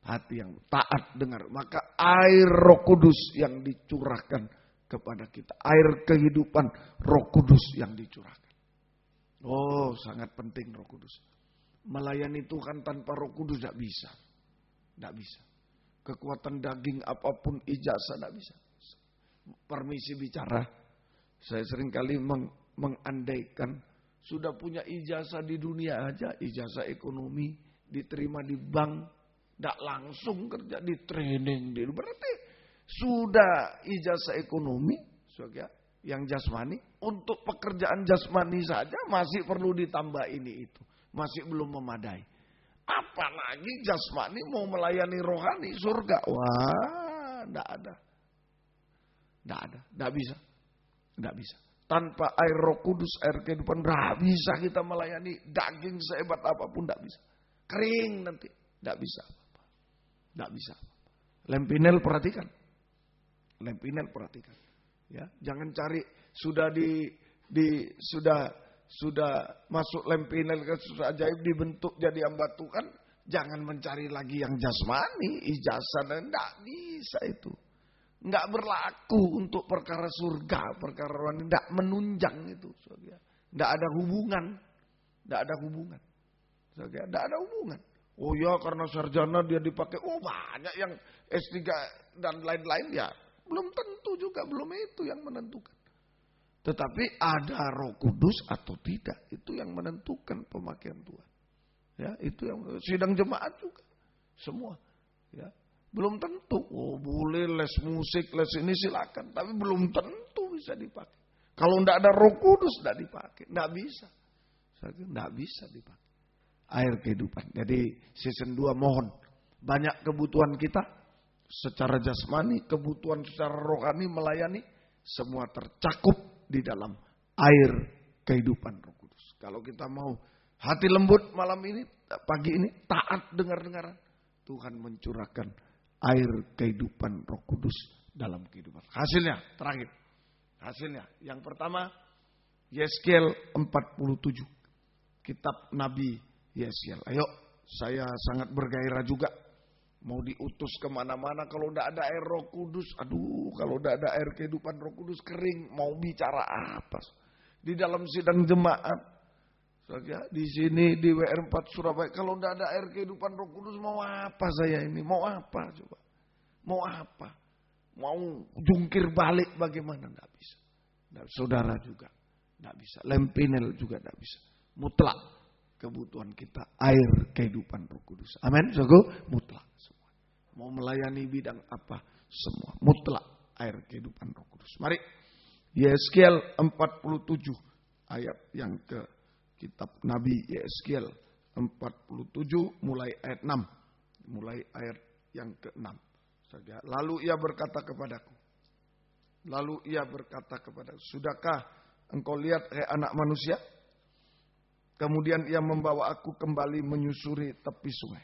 hati yang taat dengar. Maka air Roh Kudus yang dicurahkan kepada kita, air kehidupan Roh Kudus yang dicurahkan. Oh, sangat penting Roh Kudus. Melayani Tuhan tanpa Roh Kudus tidak bisa, tidak bisa. Kekuatan daging apapun, ijazah tidak bisa. Permisi bicara, saya seringkali mengandaikan. Sudah punya ijazah di dunia aja, ijazah ekonomi, diterima di bank, tidak langsung kerja di training. Berarti sudah ijazah ekonomi, Saudara, yang jasmani, untuk pekerjaan jasmani saja masih perlu ditambah ini itu. Masih belum memadai. Apalagi jasmani mau melayani rohani surga. Wah, enggak ada. Enggak bisa. Enggak bisa. Tanpa air Roh Kudus, air kehidupan, enggak bisa kita melayani daging sehebat apapun, enggak bisa. Kering nanti, enggak bisa. Enggak bisa. Lempinel perhatikan. Lempinel perhatikan. Ya, jangan cari sudah sudah masuk lempinel ke susah ajaib dibentuk jadi batu kan, jangan mencari lagi yang jasmani, ijazah, enggak bisa itu. Enggak berlaku untuk perkara surga, perkara rohani, enggak menunjang itu, Saudara. Enggak ada hubungan. Enggak ada hubungan. Saudara, enggak ada hubungan. Oh ya, karena sarjana dia dipakai. Oh, banyak yang S3 dan lain-lain ya. Belum tentu juga, belum itu yang menentukan. Tetapi ada Roh Kudus atau tidak, itu yang menentukan pemakaian Tuhan. Ya, itu yang sidang jemaat juga. Semua, ya. Belum tentu. Oh, boleh les musik, les ini silakan, tapi belum tentu bisa dipakai. Kalau enggak ada Roh Kudus enggak dipakai, enggak bisa. Enggak bisa dipakai. Air kehidupan. Jadi season 2 mohon banyak kebutuhan kita secara jasmani, kebutuhan secara rohani melayani, semua tercakup di dalam air kehidupan Roh Kudus. Kalau kita mau hati lembut malam ini, pagi ini, taat dengar-dengaran, Tuhan mencurahkan air kehidupan Roh Kudus dalam kehidupan. Hasilnya, terakhir. Hasilnya, yang pertama, Yeskiel 47. Kitab Nabi Yeskiel. Ayo, saya sangat bergairah juga. Mau diutus kemana-mana, kalau tidak ada air Roh Kudus, aduh, kalau tidak ada air kehidupan Roh Kudus kering, mau bicara apa? Di dalam sidang jemaat, di sini di WR4 Surabaya, kalau tidak ada air kehidupan Roh Kudus, mau apa saya ini? Mau apa coba? Mau apa? Mau jungkir balik bagaimana? Tidak bisa. Saudara juga tidak bisa. Lempinel juga tidak bisa. Mutlak. Kebutuhan kita air kehidupan Roh Kudus. Amin. Saudara, mutlak semua. Mau melayani bidang apa? Semua mutlak air kehidupan Roh Kudus. Mari Yeskiel 47 ayat yang ke kitab Nabi Yeskiel 47 mulai ayat 6. Mulai ayat yang ke-6. Lalu ia berkata kepadaku. Sudahkah engkau lihat anak manusia? Kemudian ia membawa aku kembali menyusuri tepi sungai.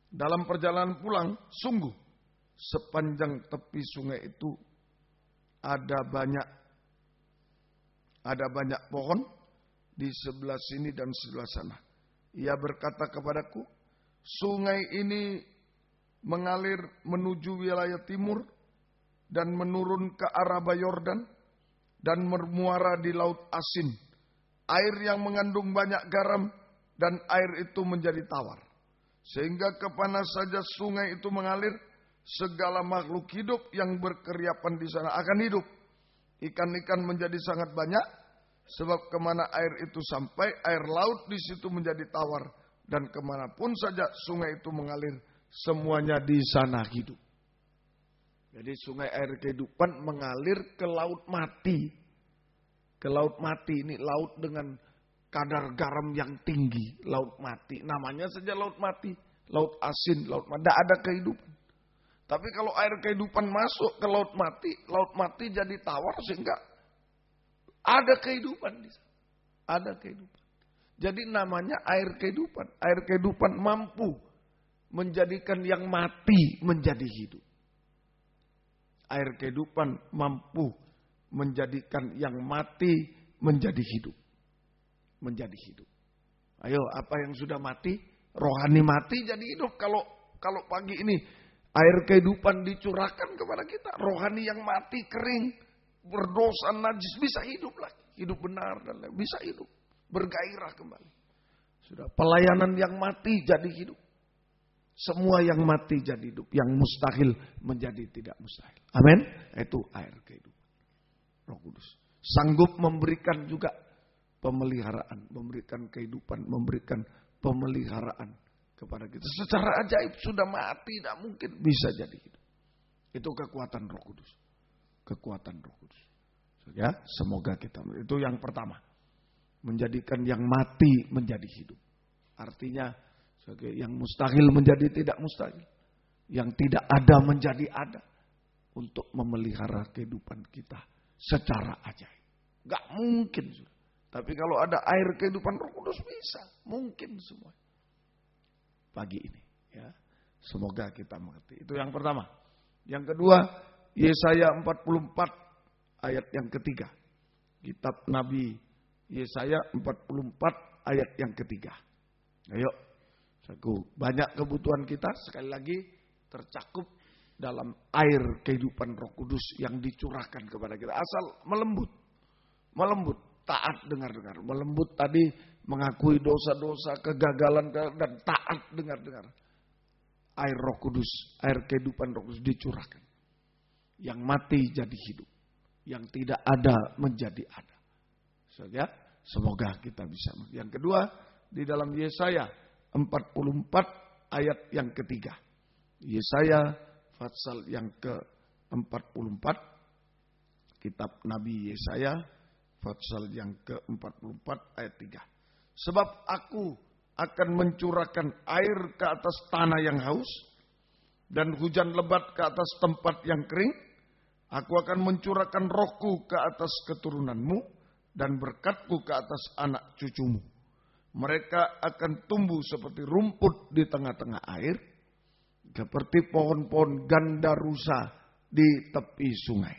Dalam perjalanan pulang, sungguh sepanjang tepi sungai itu ada banyak pohon di sebelah sini dan sebelah sana. Ia berkata kepadaku, sungai ini mengalir menuju wilayah timur dan menurun ke Araba Yordan dan bermuara di Laut Asin. Air yang mengandung banyak garam dan air itu menjadi tawar. Sehingga kemana saja sungai itu mengalir, segala makhluk hidup yang berkeriapan di sana akan hidup. Ikan-ikan menjadi sangat banyak, sebab kemana air itu sampai, air laut di situ menjadi tawar. Dan kemanapun saja sungai itu mengalir, semuanya di sana hidup. Jadi sungai air kehidupan mengalir ke laut mati. Ke laut mati, ini laut dengan kadar garam yang tinggi, laut mati. Namanya saja laut mati, laut asin, laut mati, tidak ada kehidupan. Tapi kalau air kehidupan masuk ke laut mati jadi tawar sehingga ada kehidupan di sana. Ada kehidupan. Jadi namanya air kehidupan. Air kehidupan mampu menjadikan yang mati menjadi hidup. Air kehidupan mampu menjadikan yang mati menjadi hidup. Menjadi hidup. Ayo, apa yang sudah mati, rohani mati jadi hidup. Kalau pagi ini air kehidupan dicurahkan kepada kita, rohani yang mati, kering, berdosa, najis bisa hidup lagi. Hidup benar dan lain, bisa hidup. Bergairah kembali. Sudah pelayanan yang mati jadi hidup. Semua yang mati jadi hidup. Yang mustahil menjadi tidak mustahil. Amin. Itu air kehidupan. Roh Kudus sanggup memberikan juga pemeliharaan, memberikan kehidupan, memberikan pemeliharaan kepada kita. Secara ajaib sudah mati, tidak mungkin bisa jadi hidup. Itu kekuatan Roh Kudus. Kekuatan Roh Kudus. Ya, semoga kita, itu yang pertama. Menjadikan yang mati menjadi hidup. Artinya yang mustahil menjadi tidak mustahil. Yang tidak ada menjadi ada. Untuk memelihara kehidupan kita secara ajaib. Gak mungkin. Tapi kalau ada air kehidupan Roh Kudus bisa. Mungkin semua. Pagi ini. Ya. Semoga kita mengerti. Itu yang pertama. Yang kedua, Yesaya 44 ayat yang ketiga. Kitab Nabi Yesaya 44 ayat yang ketiga. Ayo. Banyak kebutuhan kita sekali lagi tercakup dalam air kehidupan Roh Kudus yang dicurahkan kepada kita. Asal melembut. Melembut. Taat dengar-dengar. Melembut tadi mengakui dosa-dosa, kegagalan dan taat dengar-dengar. Air Roh Kudus, air kehidupan Roh Kudus dicurahkan. Yang mati jadi hidup. Yang tidak ada menjadi ada. Semoga kita bisa. Yang kedua, di dalam Yesaya 44 ayat yang ketiga. Yesaya pasal yang ke-44. Kitab Nabi Yesaya pasal yang ke-44 ayat 3. Sebab aku akan mencurahkan air ke atas tanah yang haus dan hujan lebat ke atas tempat yang kering. Aku akan mencurahkan rohku ke atas keturunanmu dan berkatku ke atas anak cucumu. Mereka akan tumbuh seperti rumput di tengah-tengah air, seperti pohon-pohon gandarusa di tepi sungai.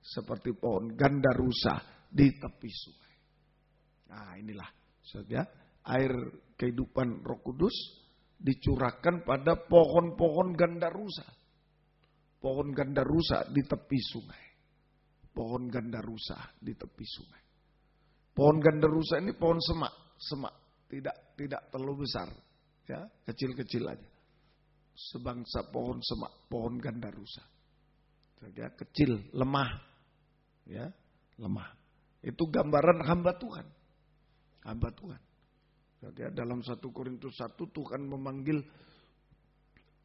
Seperti pohon gandarusa di tepi sungai. Nah inilah saudara, air kehidupan Roh Kudus dicurahkan pada pohon-pohon gandarusa. Pohon gandarusa di tepi sungai. Pohon gandarusa di tepi sungai. Pohon gandarusa ini pohon semak, tidak terlalu besar, ya, kecil-kecil aja. Sebangsa pohon semak, pohon gandarusa. Ya, kecil, lemah, ya, lemah. Itu gambaran hamba Tuhan. Hamba Tuhan. Ya, dalam 1 Korintus 1 Tuhan memanggil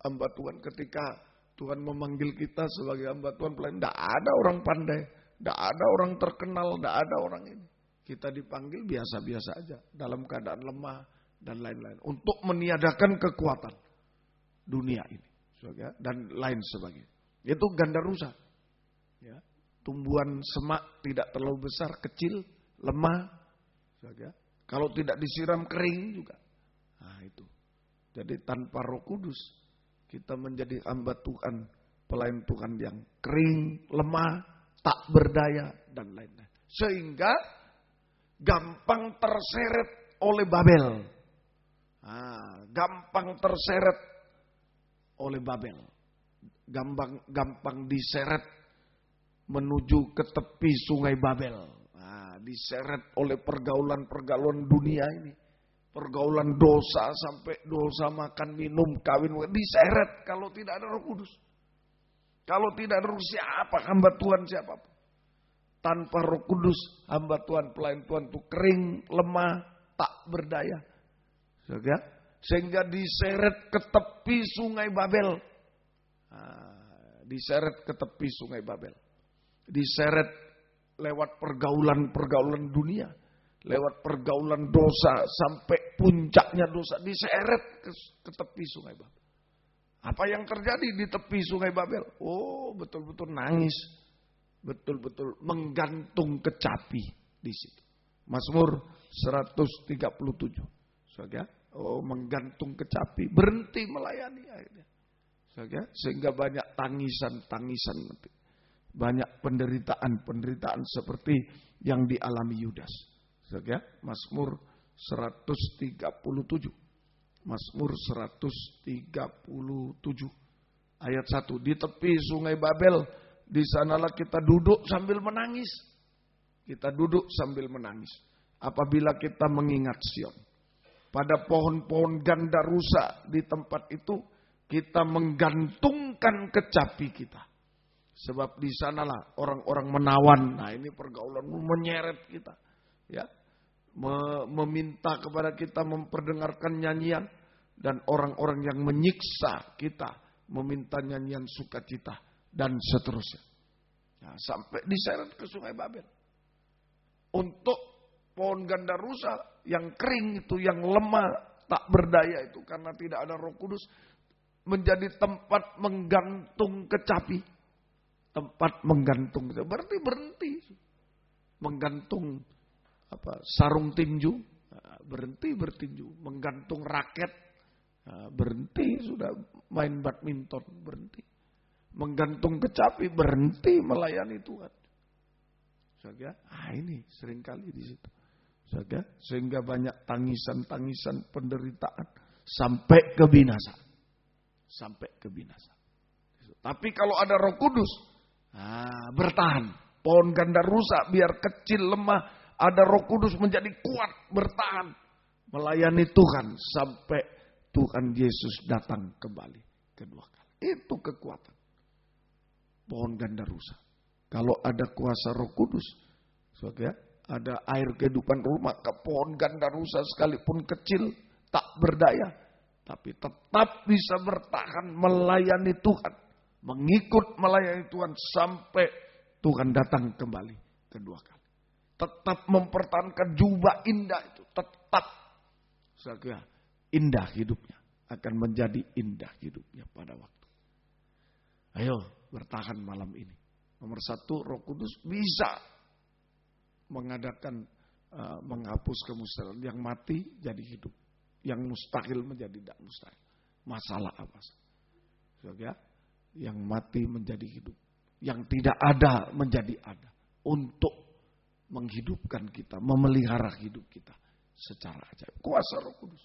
hamba Tuhan ketika Tuhan memanggil kita sebagai hamba Tuhan pelayan. Tidak ada orang pandai, tidak ada orang terkenal, tidak ada orang ini. Kita dipanggil biasa-biasa aja dalam keadaan lemah dan lain-lain untuk meniadakan kekuatan dunia ini, dan lain sebagainya. Itu gandarusa. Ya, tumbuhan semak tidak terlalu besar, kecil, lemah. Kalau tidak disiram kering juga. Nah itu. Jadi tanpa Roh Kudus kita menjadi hamba Tuhan, pelayan Tuhan yang kering, lemah, tak berdaya dan lain-lain. Sehingga gampang terseret oleh Babel. Gampang terseret oleh Babel. Gampang diseret menuju ke tepi sungai Babel. Diseret oleh pergaulan-pergaulan dunia ini. Pergaulan dosa sampai dosa makan, minum, kawin. Diseret kalau tidak ada Roh Kudus. Kalau tidak ada Roh, siapa hamba Tuhan siapapun. Tanpa Roh Kudus, hamba Tuhan, pelayan Tuhan itu kering, lemah, tak berdaya. Sehingga diseret ke tepi sungai Babel. Diseret ke tepi sungai Babel. Diseret lewat pergaulan-pergaulan dunia. Lewat pergaulan dosa sampai puncaknya dosa. Diseret ke tepi sungai Babel. Apa yang terjadi di tepi sungai Babel? Oh, betul-betul nangis. Betul-betul menggantung kecapi di situ. Mazmur 137. Menggantung kecapi, berhenti melayani akhirnya. Sehingga banyak tangisan-tangisan, banyak penderitaan-penderitaan seperti yang dialami Yudas. Mazmur 137. Mazmur 137 ayat 1. Di tepi sungai Babel, di sanalah kita duduk sambil menangis. Kita duduk sambil menangis. Apabila kita mengingat Sion. Pada pohon-pohon gandarusa di tempat itu, kita menggantungkan kecapi kita. Sebab di sanalah orang-orang menawan. Nah ini pergaulan menyeret kita. Ya, meminta kepada kita memperdengarkan nyanyian. Dan orang-orang yang menyiksa kita meminta nyanyian sukacita. Dan seterusnya. Nah, sampai diseret ke sungai Babel. Untuk pohon gandarusa yang kering itu, yang lemah, tak berdaya itu karena tidak ada Roh Kudus, menjadi tempat menggantung kecapi. Tempat menggantung, berarti berhenti. Menggantung sarung tinju, berhenti bertinju. Menggantung raket, berhenti sudah main badminton, berhenti. Menggantung kecapi, berhenti melayani Tuhan. Ini seringkali di situ. Sehingga banyak tangisan-tangisan penderitaan sampai kebinasaan. Sampai kebinasaan. Tapi kalau ada Roh Kudus, bertahan. Pohon gandarusa biar kecil, lemah, ada Roh Kudus menjadi kuat, bertahan. Melayani Tuhan sampai Tuhan Yesus datang kembali kedua kali. Itu kekuatan pohon gandarusa. Kalau ada kuasa Roh Kudus, ada air kehidupan rumah, ke pohon gandarusa sekalipun kecil, tak berdaya, tapi tetap bisa bertahan melayani Tuhan, mengikut melayani Tuhan sampai Tuhan datang kembali kedua kali. Tetap mempertahankan jubah indah itu, tetap indah hidupnya, akan menjadi indah hidupnya pada waktu. Ayo bertahan malam ini. Nomor satu, Roh Kudus bisa mengadakan, menghapus kemustahilan. Yang mati jadi hidup. Yang mustahil menjadi tidak mustahil. Masalah apa? Yang mati menjadi hidup. Yang tidak ada menjadi ada. Untuk menghidupkan kita, memelihara hidup kita secara ajaib. Kuasa Roh Kudus.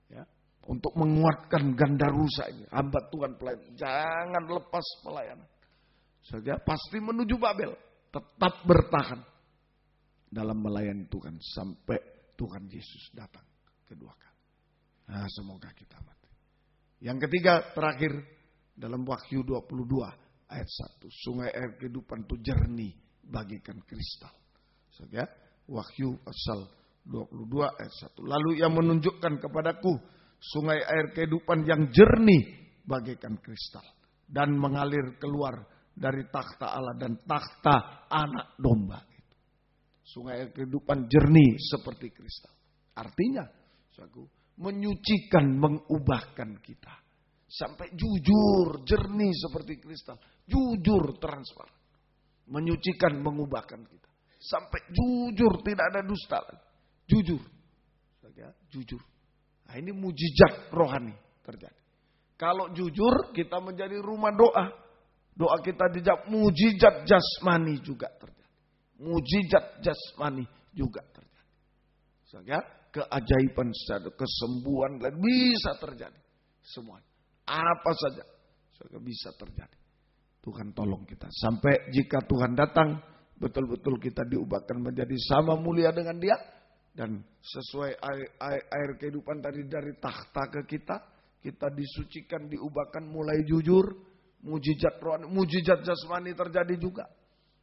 Ya. Untuk menguatkan gandarusa ini. Hamba Tuhan pelayan. Jangan lepas pelayanan. Pasti menuju Babel. Tetap bertahan dalam melayani Tuhan sampai Tuhan Yesus datang kedua kali. Semoga kita mati. Yang ketiga, terakhir, dalam Wahyu 22 ayat 1. Sungai air kehidupan itu jernih bagikan kristal. Wahyu pasal 22 ayat 1. Lalu ia menunjukkan kepadaku sungai air kehidupan yang jernih bagikan kristal. Dan mengalir keluar dari takhta Allah dan takhta anak domba. Sungai air kehidupan jernih seperti kristal. Artinya, menyucikan, mengubahkan kita. Sampai jujur, jernih seperti kristal. Jujur, transparan. Menyucikan, mengubahkan kita. Sampai jujur, tidak ada dusta. Jujur. Jujur. Nah, ini mujizat rohani terjadi. Kalau jujur, kita menjadi rumah doa. Doa kita dijawab, mujizat jasmani juga terjadi. Mujizat jasmani juga terjadi. Keajaiban secara kesembuhan bisa terjadi. Semuanya. Apa saja bisa terjadi. Tuhan tolong kita. Sampai jika Tuhan datang, betul-betul kita diubahkan menjadi sama mulia dengan Dia. Dan sesuai air kehidupan tadi dari takhta ke kita. Kita disucikan, diubahkan mulai jujur. Mujizat rohani, mujizat jasmani terjadi juga.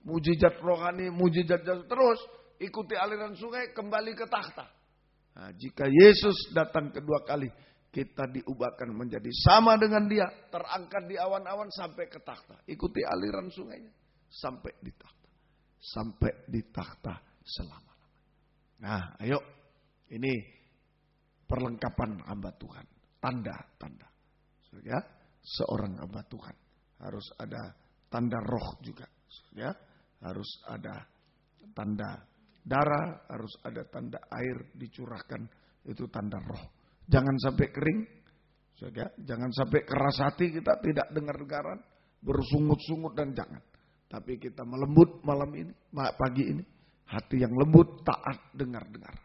Mujizat rohani, mujizat jasmani. Terus ikuti aliran sungai kembali ke takhta. Nah, jika Yesus datang kedua kali, kita diubahkan menjadi sama dengan Dia. Terangkat di awan-awan sampai ke takhta. Ikuti aliran sungainya. Sampai di takhta. Sampai di takhta selama-lamanya. Nah, ayo. Ini perlengkapan hamba Tuhan. Tanda-tanda. Seorang hamba Tuhan. Harus ada tanda roh juga. Harus ada tanda darah. Harus ada tanda air dicurahkan. Itu tanda roh. Jangan sampai kering. Jangan sampai keras hati kita tidak dengar-dengaran. Bersungut-sungut dan jangan. Tapi kita melembut malam ini. Pagi ini. Hati yang lembut taat dengar-dengar.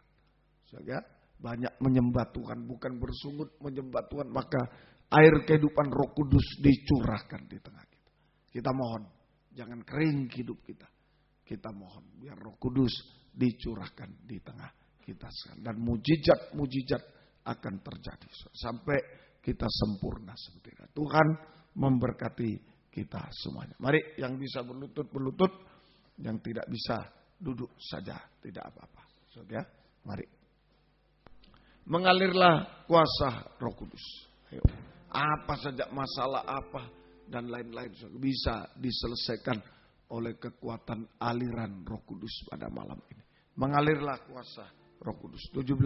Banyak menyembah Tuhan. Bukan bersungut menyembah Tuhan. Maka air kehidupan Roh Kudus dicurahkan di tengah kita. Kita mohon. Jangan kering hidup kita. Kita mohon. Biar Roh Kudus dicurahkan di tengah kita. Dan mujizat-mujizat akan terjadi. Sampai kita sempurna seperti itu. Tuhan memberkati kita semuanya. Mari yang bisa berlutut. Yang tidak bisa duduk saja. Tidak apa-apa. Mari. Mengalirlah kuasa Roh Kudus. Ayo. Apa saja masalah apa dan lain-lain bisa diselesaikan oleh kekuatan aliran Roh Kudus pada malam ini. Mengalirlah kuasa Roh Kudus. 17.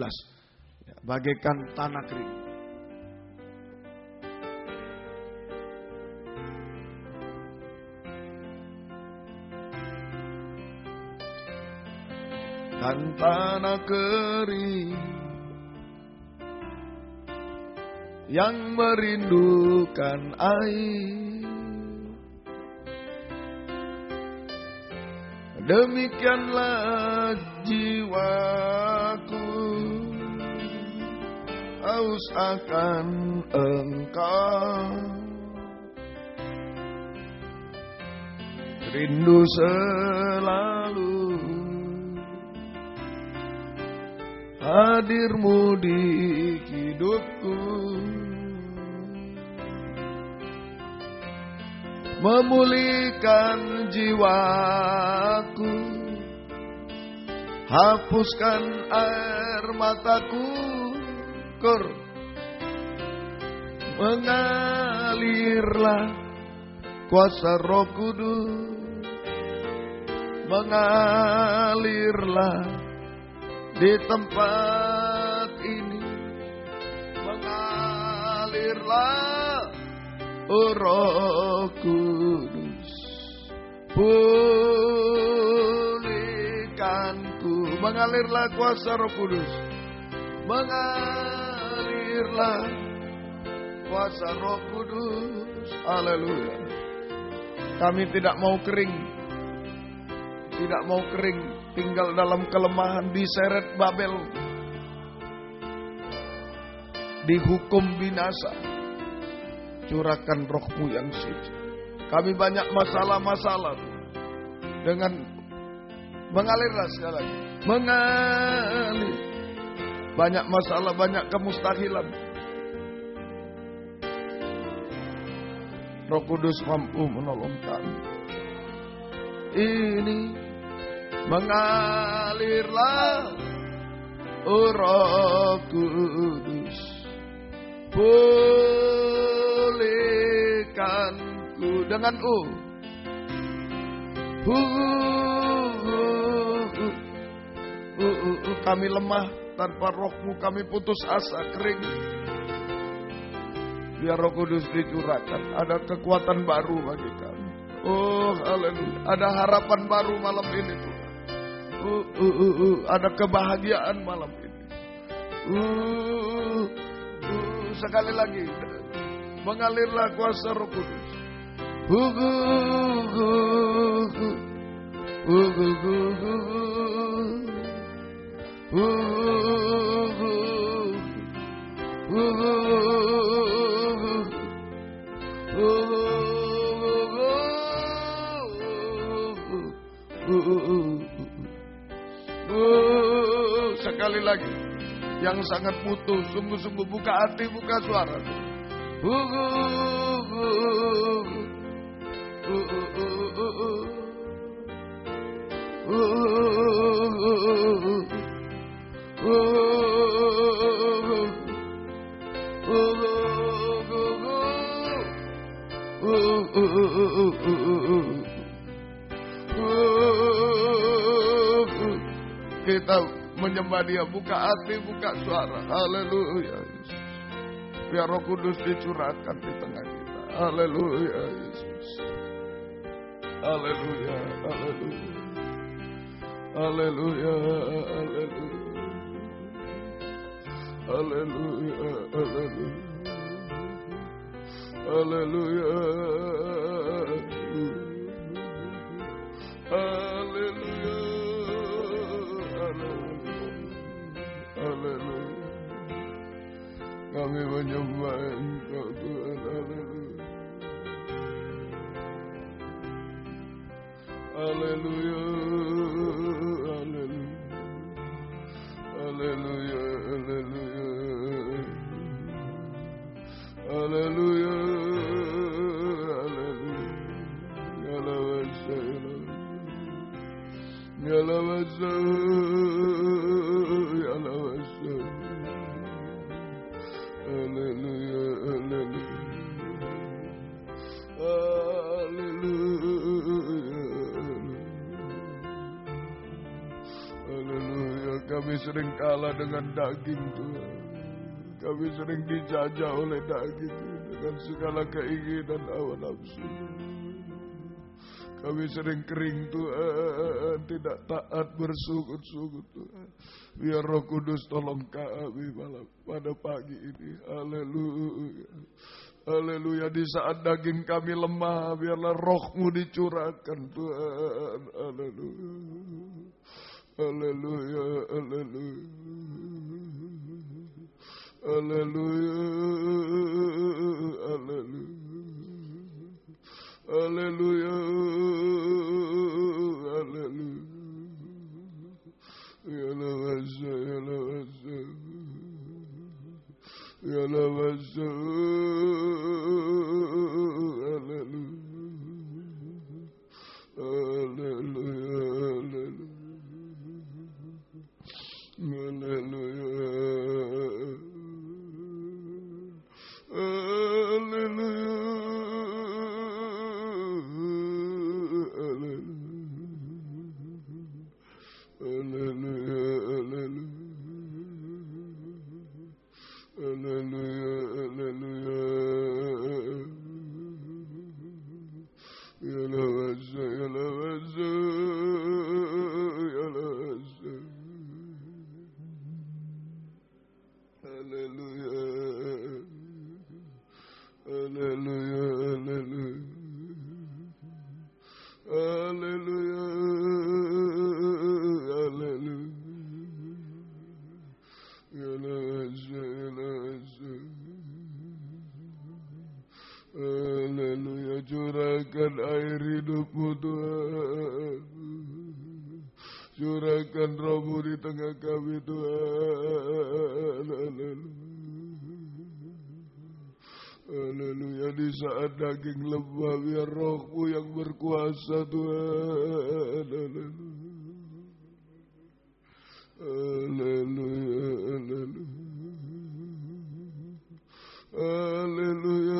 Ya, bagaikan tanah kering. Dan tanah kering yang merindukan air, demikianlah jiwaku haus akan Engkau, rindu selalu hadir-Mu di hidupku, memulihkan jiwaku, hapuskan air mataku, mengalirlah kuasa Roh Kudus, mengalirlah di tempat ini, mengalirlah Roh Kudus, pulihkanku, mengalirlah kuasa Roh Kudus, mengalirlah kuasa Roh Kudus. Haleluya. Kami tidak mau kering, tidak mau kering, tinggal dalam kelemahan, diseret Babel, dihukum binasa. Curahkan Roh-Mu yang suci. Kami banyak masalah-masalah, dengan mengalirlah sekali lagi, mengalir. Banyak masalah, banyak kemustahilan. Roh Kudus mampu menolong kami. Ini mengalirlah Roh Kudus, pulihkanku dengan kami lemah, tanpa Roh-Mu kami putus asa, kering. Biar Roh Kudus dicurahkan, ada kekuatan baru bagi kami. Oh, haleluya. Ada harapan baru malam ini, Tuhan. Ada kebahagiaan malam ini. Sekali lagi, mengalirlah kuasa Roh Kudus. Sekali lagi, yang sangat butuh, sungguh-sungguh buka hati, buka suara. Kita menyembah Dia, buka hati, buka suara. Haleluya. Biar Roh Kudus dicurahkan di tengah kita. Haleluya Yesus. Haleluya, haleluya. Haleluya, haleluya. Haleluya, haleluya. Haleluya. Haleluya. Haleluya. Kami menyembah Engkau Tuhan. Haleluya. Haleluya. Haleluya. Haleluya. Haleluya. Haleluya. Haleluya. sering kalah dengan daging Tuhan. Kami sering dijajah oleh daging dengan segala keinginan hawa nafsu. Kami sering kering Tuhan, tidak taat bersungut-sungut Tuhan. Biar Roh Kudus tolong kami pada pagi ini. Haleluya. Haleluya. Di saat daging kami lemah, biarlah Roh-Mu dicurahkan Tuhan. Haleluya. Haleluya. Haleluya. Haleluya. Haleluya. Haleluya. Haleluya. Ya lawasa, ya lawasa. Ya lawasa. Haleluya. Haleluya. Haleluya. Curahkan air hidup-Mu Tuhan. Curahkan Roh-Mu di tengah kami Tuhan. Haleluya. Haleluya. Di saat daging lemah, biar Roh-Mu yang berkuasa Tuhan. Haleluya. Haleluya. Haleluya. Haleluya.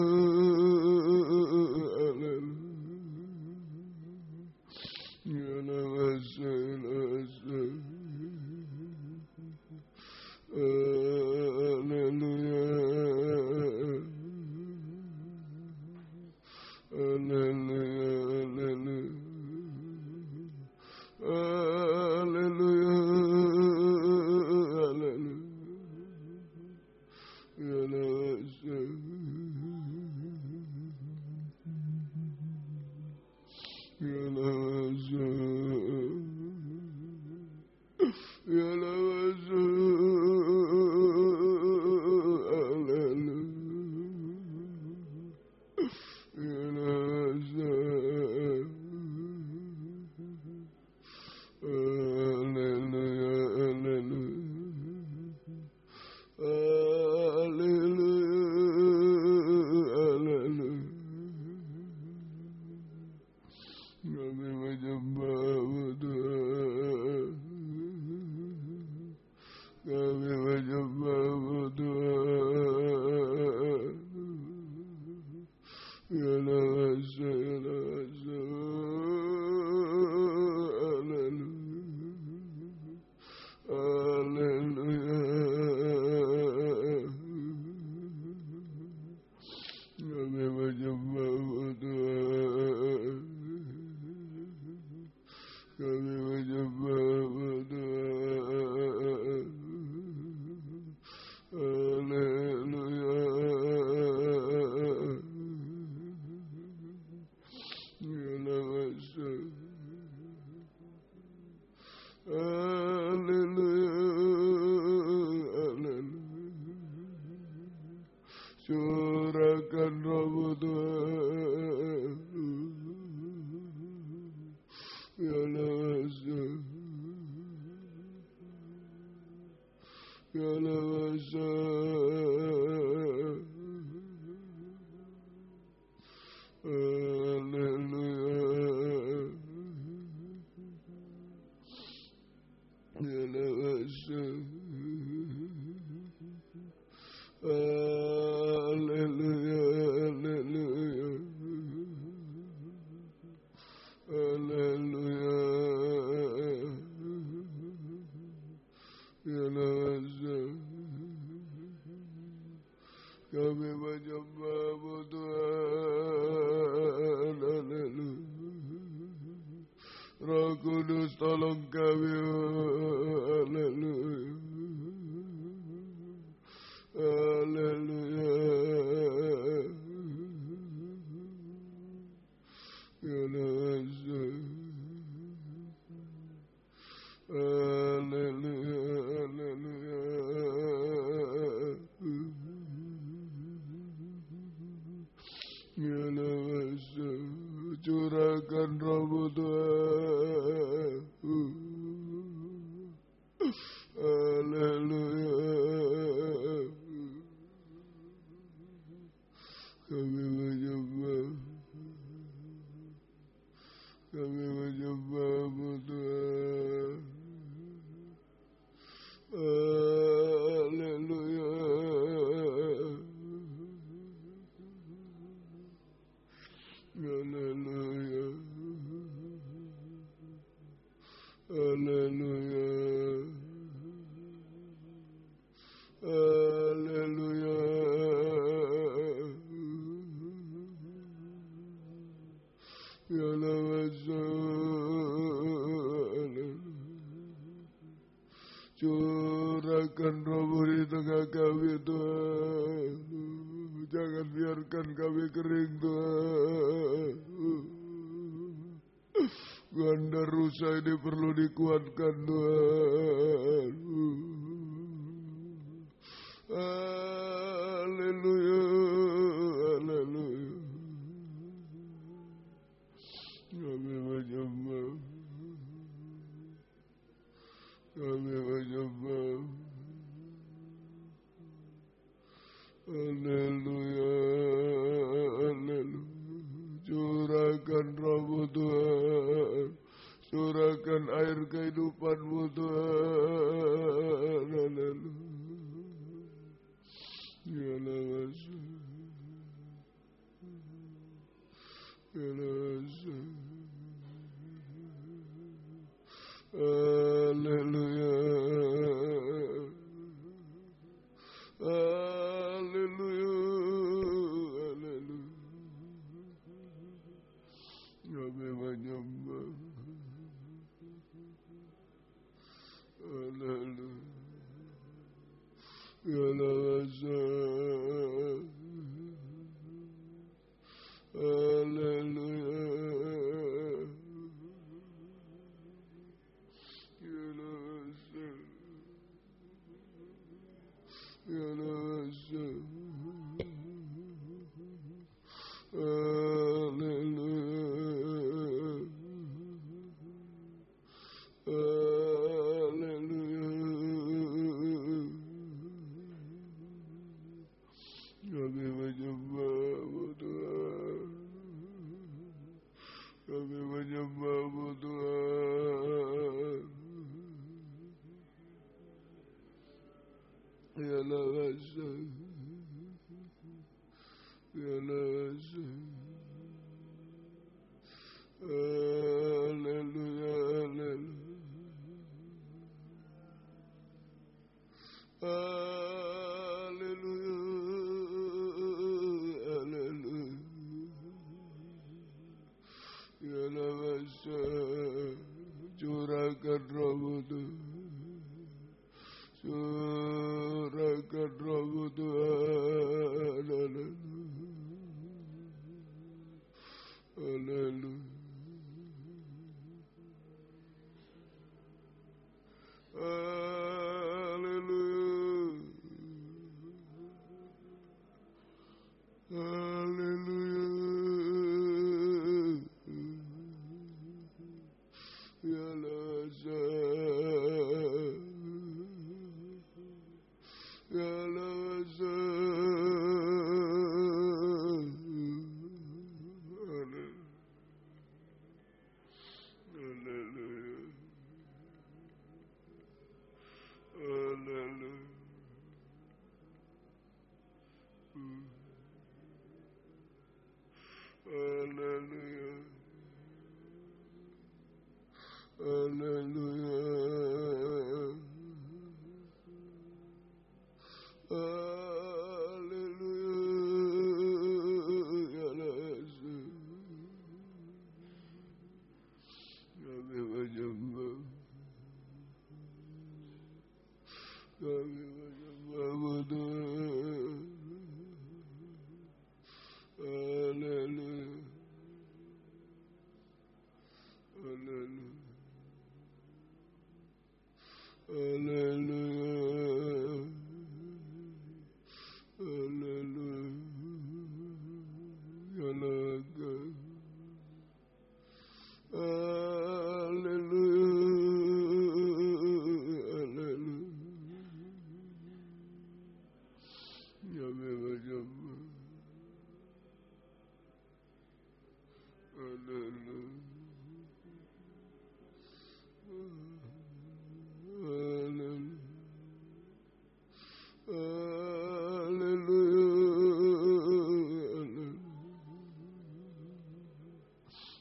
Curahkan Roh-Mu Tuhan. Ya lawasa. Ya lawasa. Haleluya. Ya lawasa. Haleluya, haleluya. Haleluya. Kudus tolong kami. Haleluya. Haleluya. Curahkan Roh Tuhan. Haleluya. Kami menyembah. Kami menyembah-Mu Tuhan. Haleluya. Haleluya. Haleluya. Haleluya. Ya curahkan Roh-Mu di tengah kami Tuhan. Jangan biarkan kami kering Tuhan. Ganda rusa ini perlu dikuatkan Tuhan. Haleluya. Haleluya. Kami menyembah. Kami menyembah. Haleluya. Haleluya. Curahkan Roh-Mu Tuhan. Curahkan air kehidupan-Mu Tuhan. Haleluya. Ya Allah. Ya Allah. Haleluya. Haleluya. Haleluya. Kami menyembah. Haleluya. Ya Allah. Haleluya. Kami menyembah-Mu Tuhan. Ya Allah. Ya Allah. Haleluya. Haleluya. Haleluya. Haleluya. Ya Allah. Curahkan Roh-Mu Tuhan. Curahkan Roh-Mu Tuhan. Haleluya. Haleluya. Haleluya. Ya Allah. Ya Allah.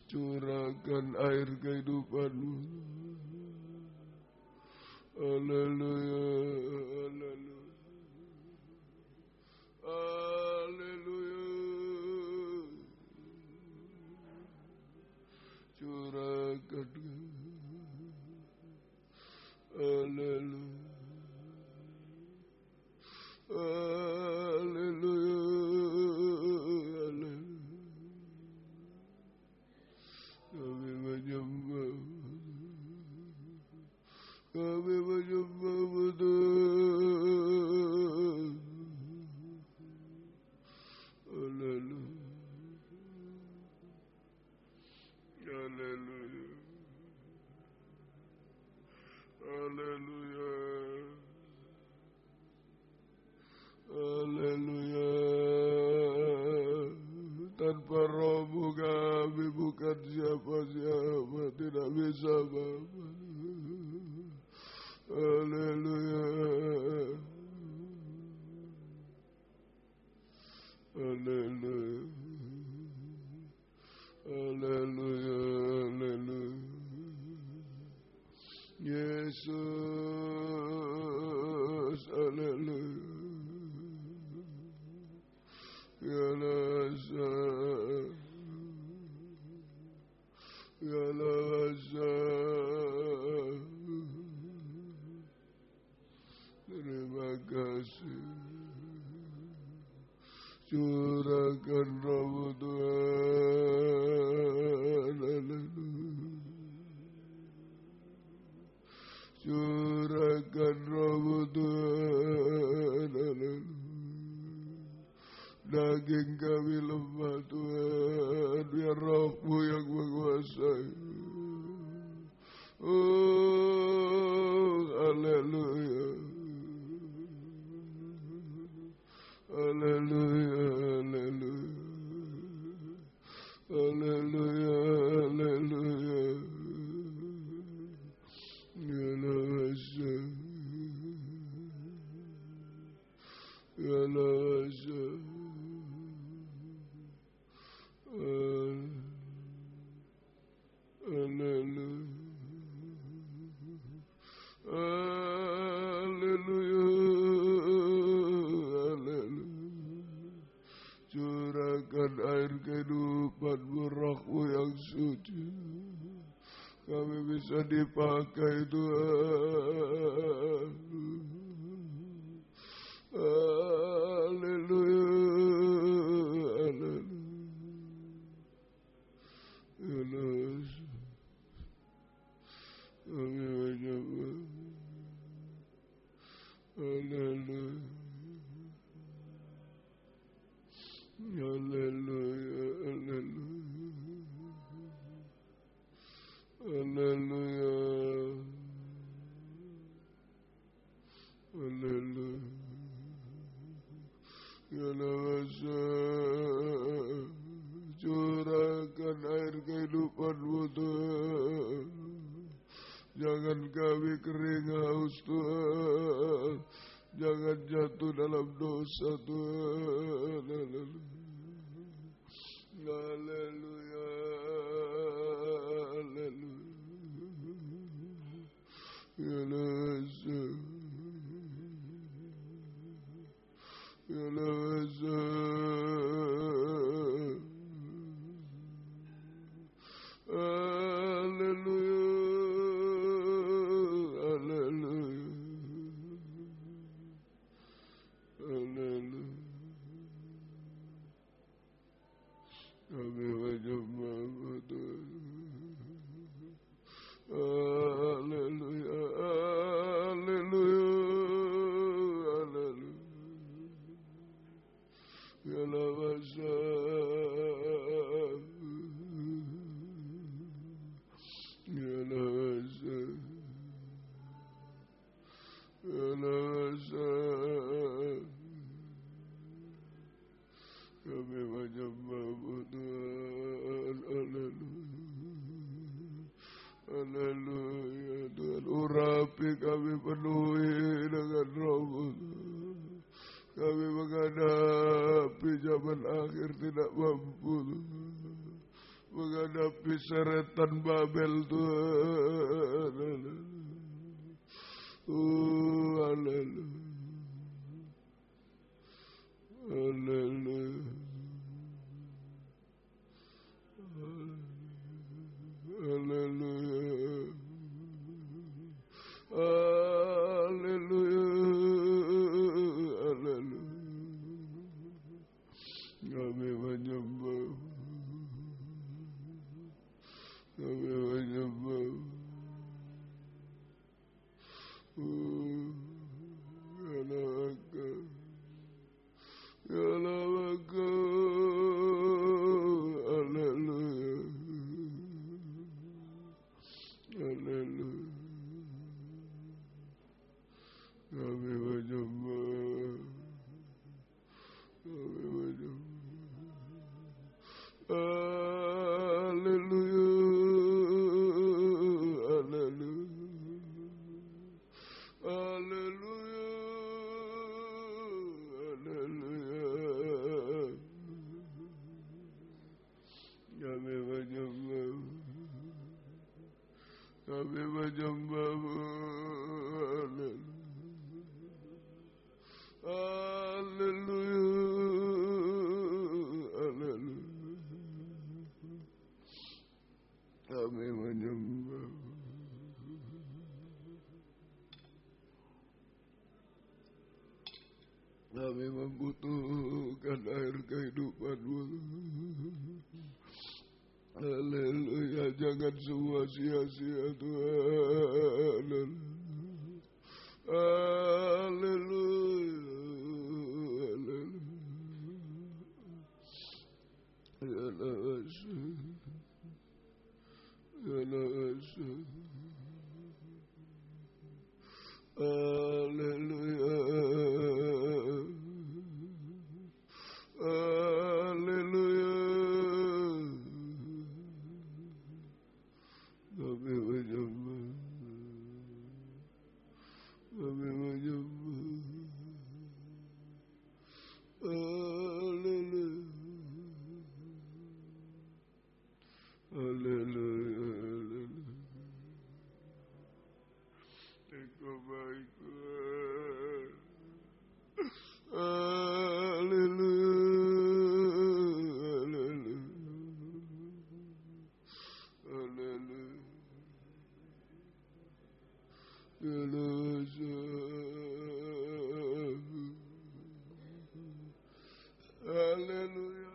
Curahkan air kehidupan-Mu. Haleluya, haleluya, haleluya. Curahkan, haleluya, haleluya, haleluya. Kami menyembah, kami menyembah-Mu Tuhan. Haleluya, haleluya, haleluya, haleluya. Tanpa Roh-Mu kami bukan siapa-siapa, tidak bisa apa-apa. Haleluya, haleluya, haleluya, haleluya. Yesus, haleluya. Ya Nasa, ya Nasa. Terima kasih. Curahkan Roh-Mu Tuhan. Haleluya. Curahkan Roh-Mu Tuhan. Haleluya. Daging kami lemah Tuhan, biar Roh-Mu yang menguasai. Oh, haleluya, haleluya, haleluya, haleluya, haleluya. Ya Nasa, ya Nasa. Haleluya, haleluya, haleluya. Curahkan air kehidupan-Mu, Roh-Mu yang suci. Kami bisa dipakai Tuhan. Haleluya, haleluya. Yesus, kami menyembah. Haleluya, haleluya, haleluya, haleluya, haleluya. Ya Nasa, curahkan air kehidupan-Mu Tuhan. Jangan kami kering haus Tuhan. Jangan jatuh dalam dosa Tuhan. Haleluya, haleluya, haleluya. Ya Nasa, ya Nasa. Haleluya, haleluya, haleluya. Kami menyembah Tuhan. Haleluya, haleluya, haleluya. Ya Nasa. Tapi kami penuhi dengan Roh Kudus. Kami menghadapi zaman akhir tidak mampu menghadapi seretan Babel Tuhan. Haleluya. Haleluya. Haleluya. Haleluya. Haleluya. Kami menyembah. Kami menyembah. Kami membutuhkan air kehidupan-Mu. Haleluya, jangan semua sia-sia Tuhan. Haleluya. Haleluya. Haleluya. Kami menyembah. Kami menyembah. Haleluya. Haleluya. Engkau baik Tuhan. Haleluya. Haleluya.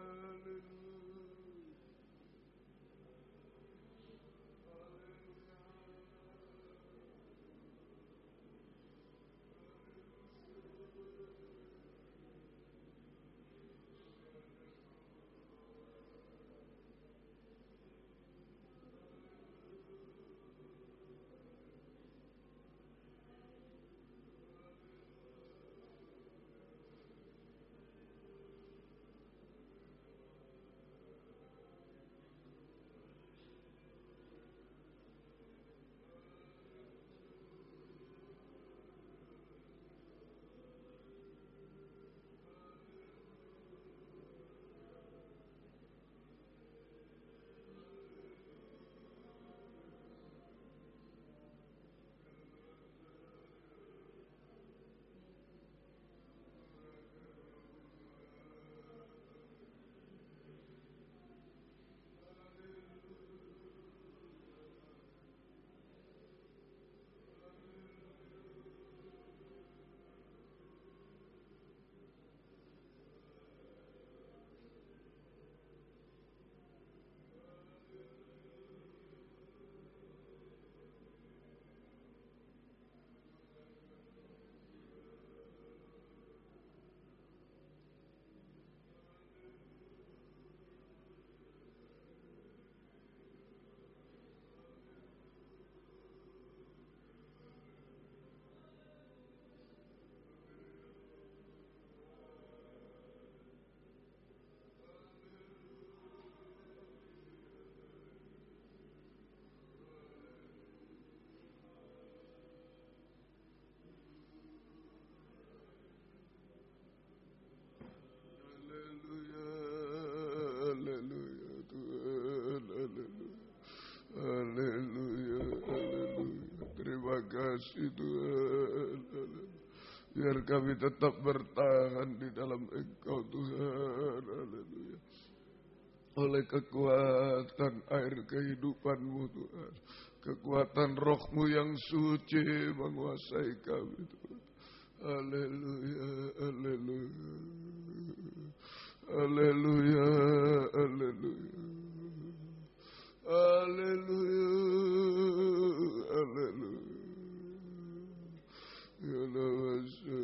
kasih Tuhan. Biar kami tetap bertahan di dalam Engkau Tuhan. Haleluya. Oleh kekuatan air kehidupan-Mu Tuhan. Kekuatan roh-Mu yang suci menguasai kami Tuhan. Haleluya, haleluya. Haleluya, haleluya. Haleluya, haleluya. Ya lawasa,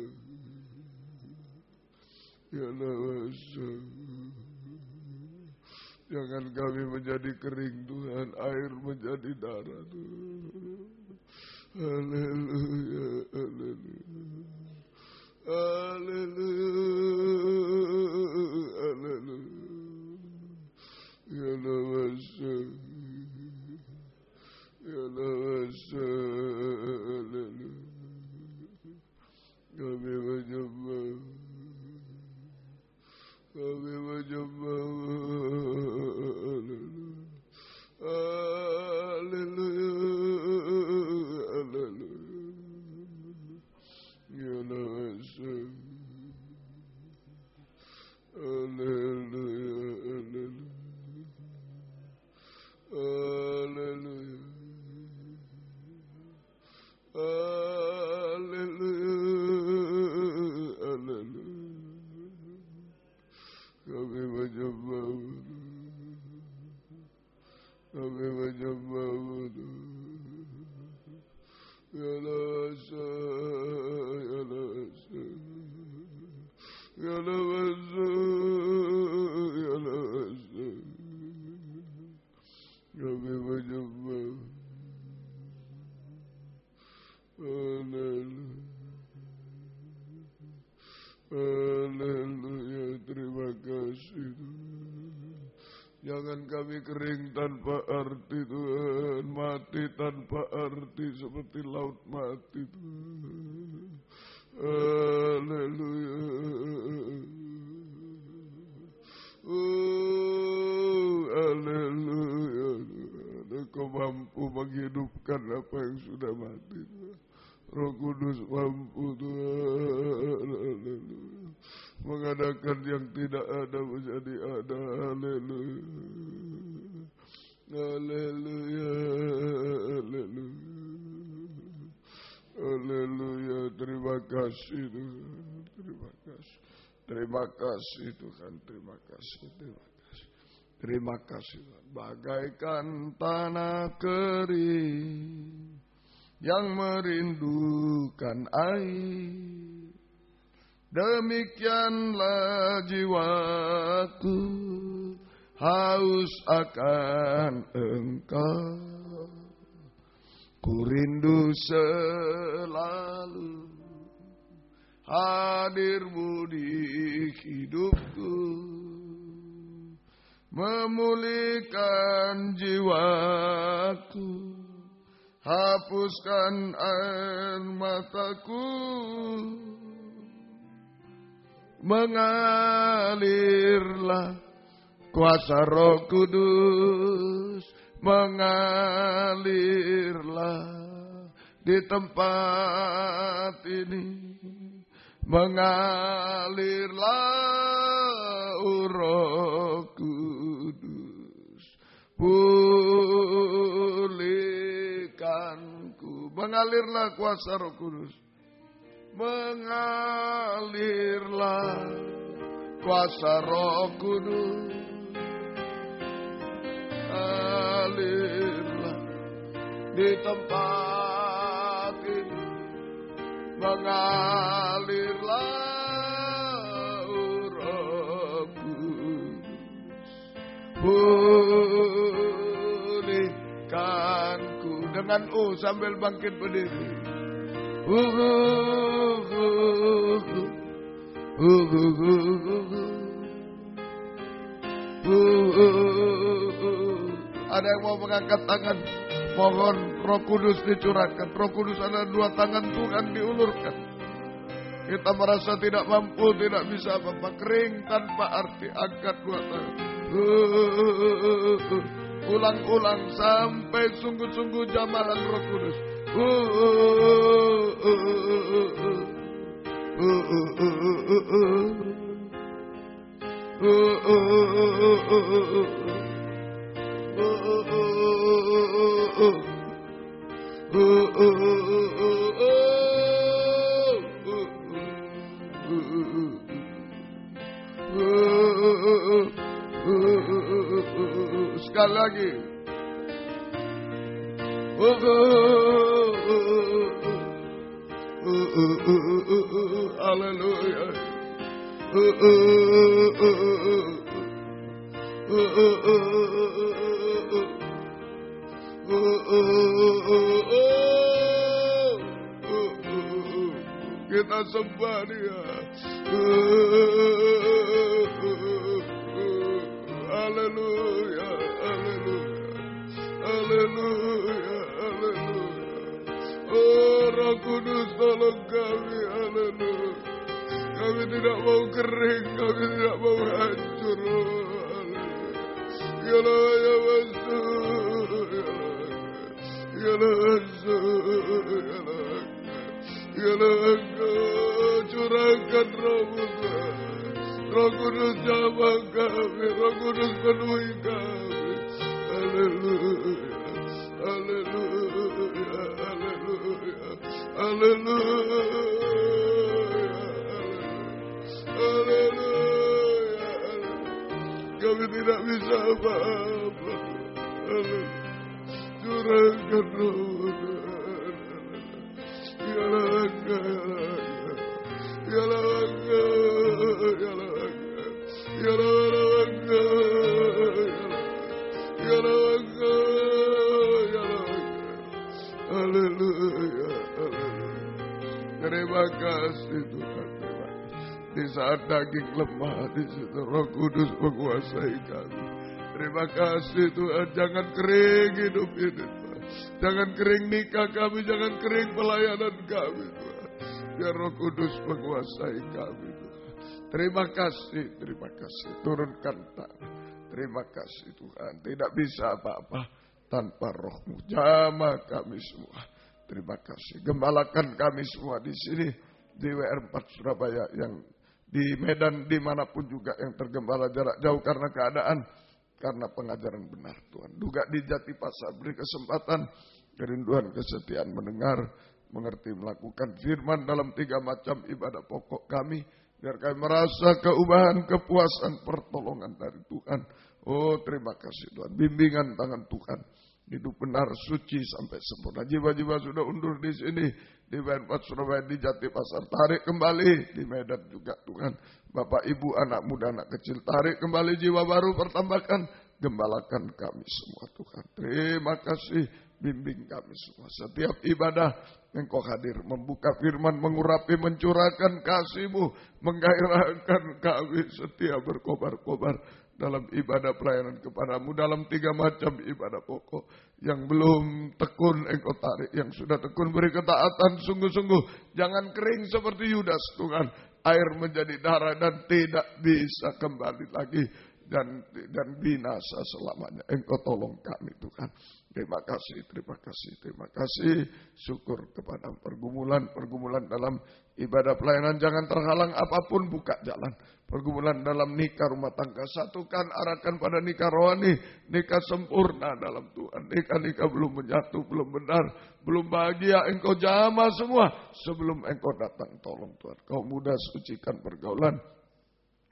ya lawasa. Jangan kami menjadi kering Tuhan, air menjadi darah Tuhan. Haleluya, haleluya. Haleluya, haleluya. Ya lawasa, ya lawasa, haleluya. Kami menyembah, kami menyembah. Haleluya, haleluya. Ya lawasa, haleluya, haleluya. Haleluya. Haleluya. Haleluya. Kami menyembah. Kami menyembah. Ya lasa, ya lasa. Ya lasa, ya lasa. Kami menyembah. Haleluya. Haleluya. Terima kasih Tuhan. Jangan kami kering tanpa arti Tuhan. Mati tanpa arti seperti laut mati Tuhan. Haleluya. Haleluya. Engkau mampu menghidupkan apa yang sudah mati Tuhan. Roh Kudus mampu Tuhan. Haleluya. Mengadakan yang tidak ada menjadi ada. Haleluya. Haleluya. Haleluya. Haleluya. Terima kasih Tuhan. Terima kasih. Terima kasih Tuhan. Terima kasih. Terima kasih. Terima kasih Tuhan. Bagaikan tanah kering yang merindukan air, demikianlah jiwaku haus akan Engkau. Ku rindu selalu hadir-Mu di hidupku, memulihkan jiwaku, hapuskan air mataku, mengalirlah kuasa Roh Kudus, mengalirlah di tempat ini, mengalirlah Roh Kudus, pulihkanku, mengalirlah kuasa Roh Kudus, mengalirlah kuasa Roh Kudus, alirlah di tempat ini, mengalirlah Roh Kudus, pulihkanku. Dengan sambil bangkit berdiri. Ada yang mau mengangkat tangan, mohon Roh Kudus dicurahkan. Roh Kudus ada dua tangan Tuhan diulurkan. Kita merasa tidak mampu, tidak bisa apa-apa, kering tanpa arti, angkat dua tangan. Ulang-ulang sampai sungguh-sungguh jamahan Roh Kudus. Sekali lagi. Haleluya. Kita sembah Dia. Haleluya, haleluya, haleluya, haleluya. Oh, Roh Kudus tolong kami, haleluya. Kami tidak mau kering, kami tidak mau hancur, haleluya. Yalah, ya masuk, yalah, masuk, yalah, Engkau curahkan Roh-Mu, Roh Kudus jamah kami, Roh Kudus penuhi kami. Haleluya, haleluya, haleluya, haleluya, haleluya. Kami tidak bisa apa-apa. Curahkan Roh-Mu. Yalah, haleluya. Terima kasih Tuhan. Di saat daging lemah, di situ Roh Kudus menguasai kami. Terima kasih Tuhan. Jangan kering hidup ini Tuhan. Jangan kering nikah kami, jangan kering pelayanan kami Tuhan. Biar Roh Kudus menguasai kami Tuhan. Terima kasih, terima kasih. Turunkan tangan. Terima kasih Tuhan. Tidak bisa apa-apa tanpa Roh-Mu. Jamah kami semua. Terima kasih. Gembalakan kami semua di sini. Di WR4 Surabaya. Yang di Medan dimanapun juga yang tergembala jarak jauh karena keadaan. Karena pengajaran benar Tuhan. Juga di Jatipasar beri kesempatan. Kerinduan kesetiaan mendengar. Mengerti melakukan firman dalam 3 macam ibadah pokok kami. Biar kami merasa keubahan, kepuasan, pertolongan dari Tuhan. Oh terima kasih Tuhan. Bimbingan tangan Tuhan. Hidup benar, suci sampai sempurna. Jiwa-jiwa sudah undur di sini. Di WR4 Surabaya, di Jatipasar. Tarik kembali. Di Medan juga Tuhan. Bapak, Ibu, anak muda, anak kecil. Tarik kembali jiwa baru, pertambahkan. Gembalakan kami semua Tuhan. Terima kasih. Bimbing kami semua. Setiap ibadah Engkau hadir. Membuka firman, mengurapi, mencurahkan kasih-Mu. Menggairahkan kami setia berkobar-kobar. Dalam ibadah pelayanan kepadamu. Dalam 3 macam ibadah pokok. Yang belum tekun Engkau tarik. Yang sudah tekun beri ketaatan sungguh-sungguh. Jangan kering seperti Yudas Tuhan. Air menjadi darah dan tidak bisa kembali lagi. Dan binasa selamanya. Engkau tolong kami Tuhan. Terima kasih, terima kasih, terima kasih. Syukur kepada pergumulan dalam ibadah pelayanan. Jangan terhalang apapun, buka jalan. Pergumulan dalam nikah rumah tangga. Satukan, arahkan pada nikah rohani. Nikah sempurna dalam Tuhan. Nikah belum menyatu, belum benar. Belum bahagia, Engkau jamah semua. Sebelum Engkau datang, tolong Tuhan. Kau mudah sucikan pergaulan.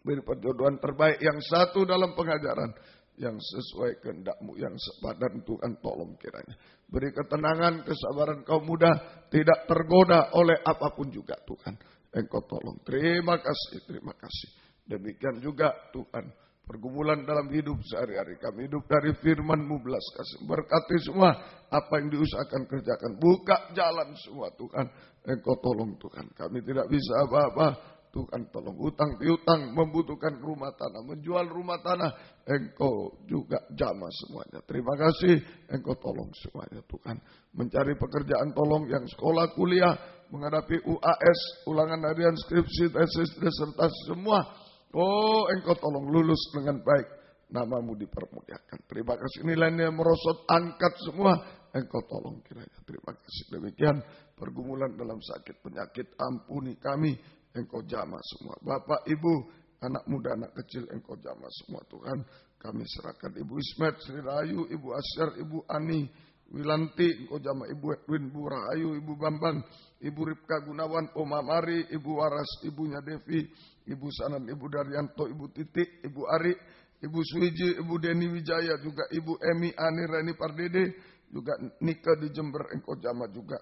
Beri perjodohan terbaik yang satu dalam pengajaran. Yang sesuai kehendak-Mu, yang sepadan Tuhan tolong kiranya. Beri ketenangan, kesabaran kaum muda. Tidak tergoda oleh apapun juga Tuhan. Engkau tolong. Terima kasih, terima kasih. Demikian juga Tuhan. Pergumulan dalam hidup sehari-hari. Kami hidup dari firman-Mu belas kasih. Berkati semua apa yang diusahakan kerjakan. Buka jalan semua Tuhan. Engkau tolong Tuhan. Kami tidak bisa apa-apa. Tuhan tolong, hutang piutang, membutuhkan rumah tanah, menjual rumah tanah, Engkau juga jamah semuanya. Terima kasih, Engkau tolong semuanya Tuhan. Mencari pekerjaan tolong yang sekolah, kuliah, menghadapi UAS, ulangan harian, skripsi, tesis, disertasi semua. Oh, Engkau tolong lulus dengan baik. Nama-Mu dipermuliakan. Terima kasih, nilainya merosot, angkat semua. Engkau tolong kiranya. Terima kasih. Demikian pergumulan dalam sakit penyakit, ampuni kami. Engkau jamah semua. Bapak, Ibu, anak muda, anak kecil, Engkau jamah semua Tuhan. Kami serahkan Ibu Ismet, Sri Rahayu, Ibu Asyar, Ibu Ani, Wilanti, Engkau jamah Ibu Edwin, Ibu Rahayu, Ibu Bambang, Ibu Ripka Gunawan, Oma Mari, Ibu Waras, Ibunya Devi, Ibu Sanan, Ibu Daryanto, Ibu Titik, Ibu Ari, Ibu Suiji, Ibu Deni Wijaya, juga Ibu Emi, Ani, Reni Pardede, juga Nika di Jember, Engkau jamah juga.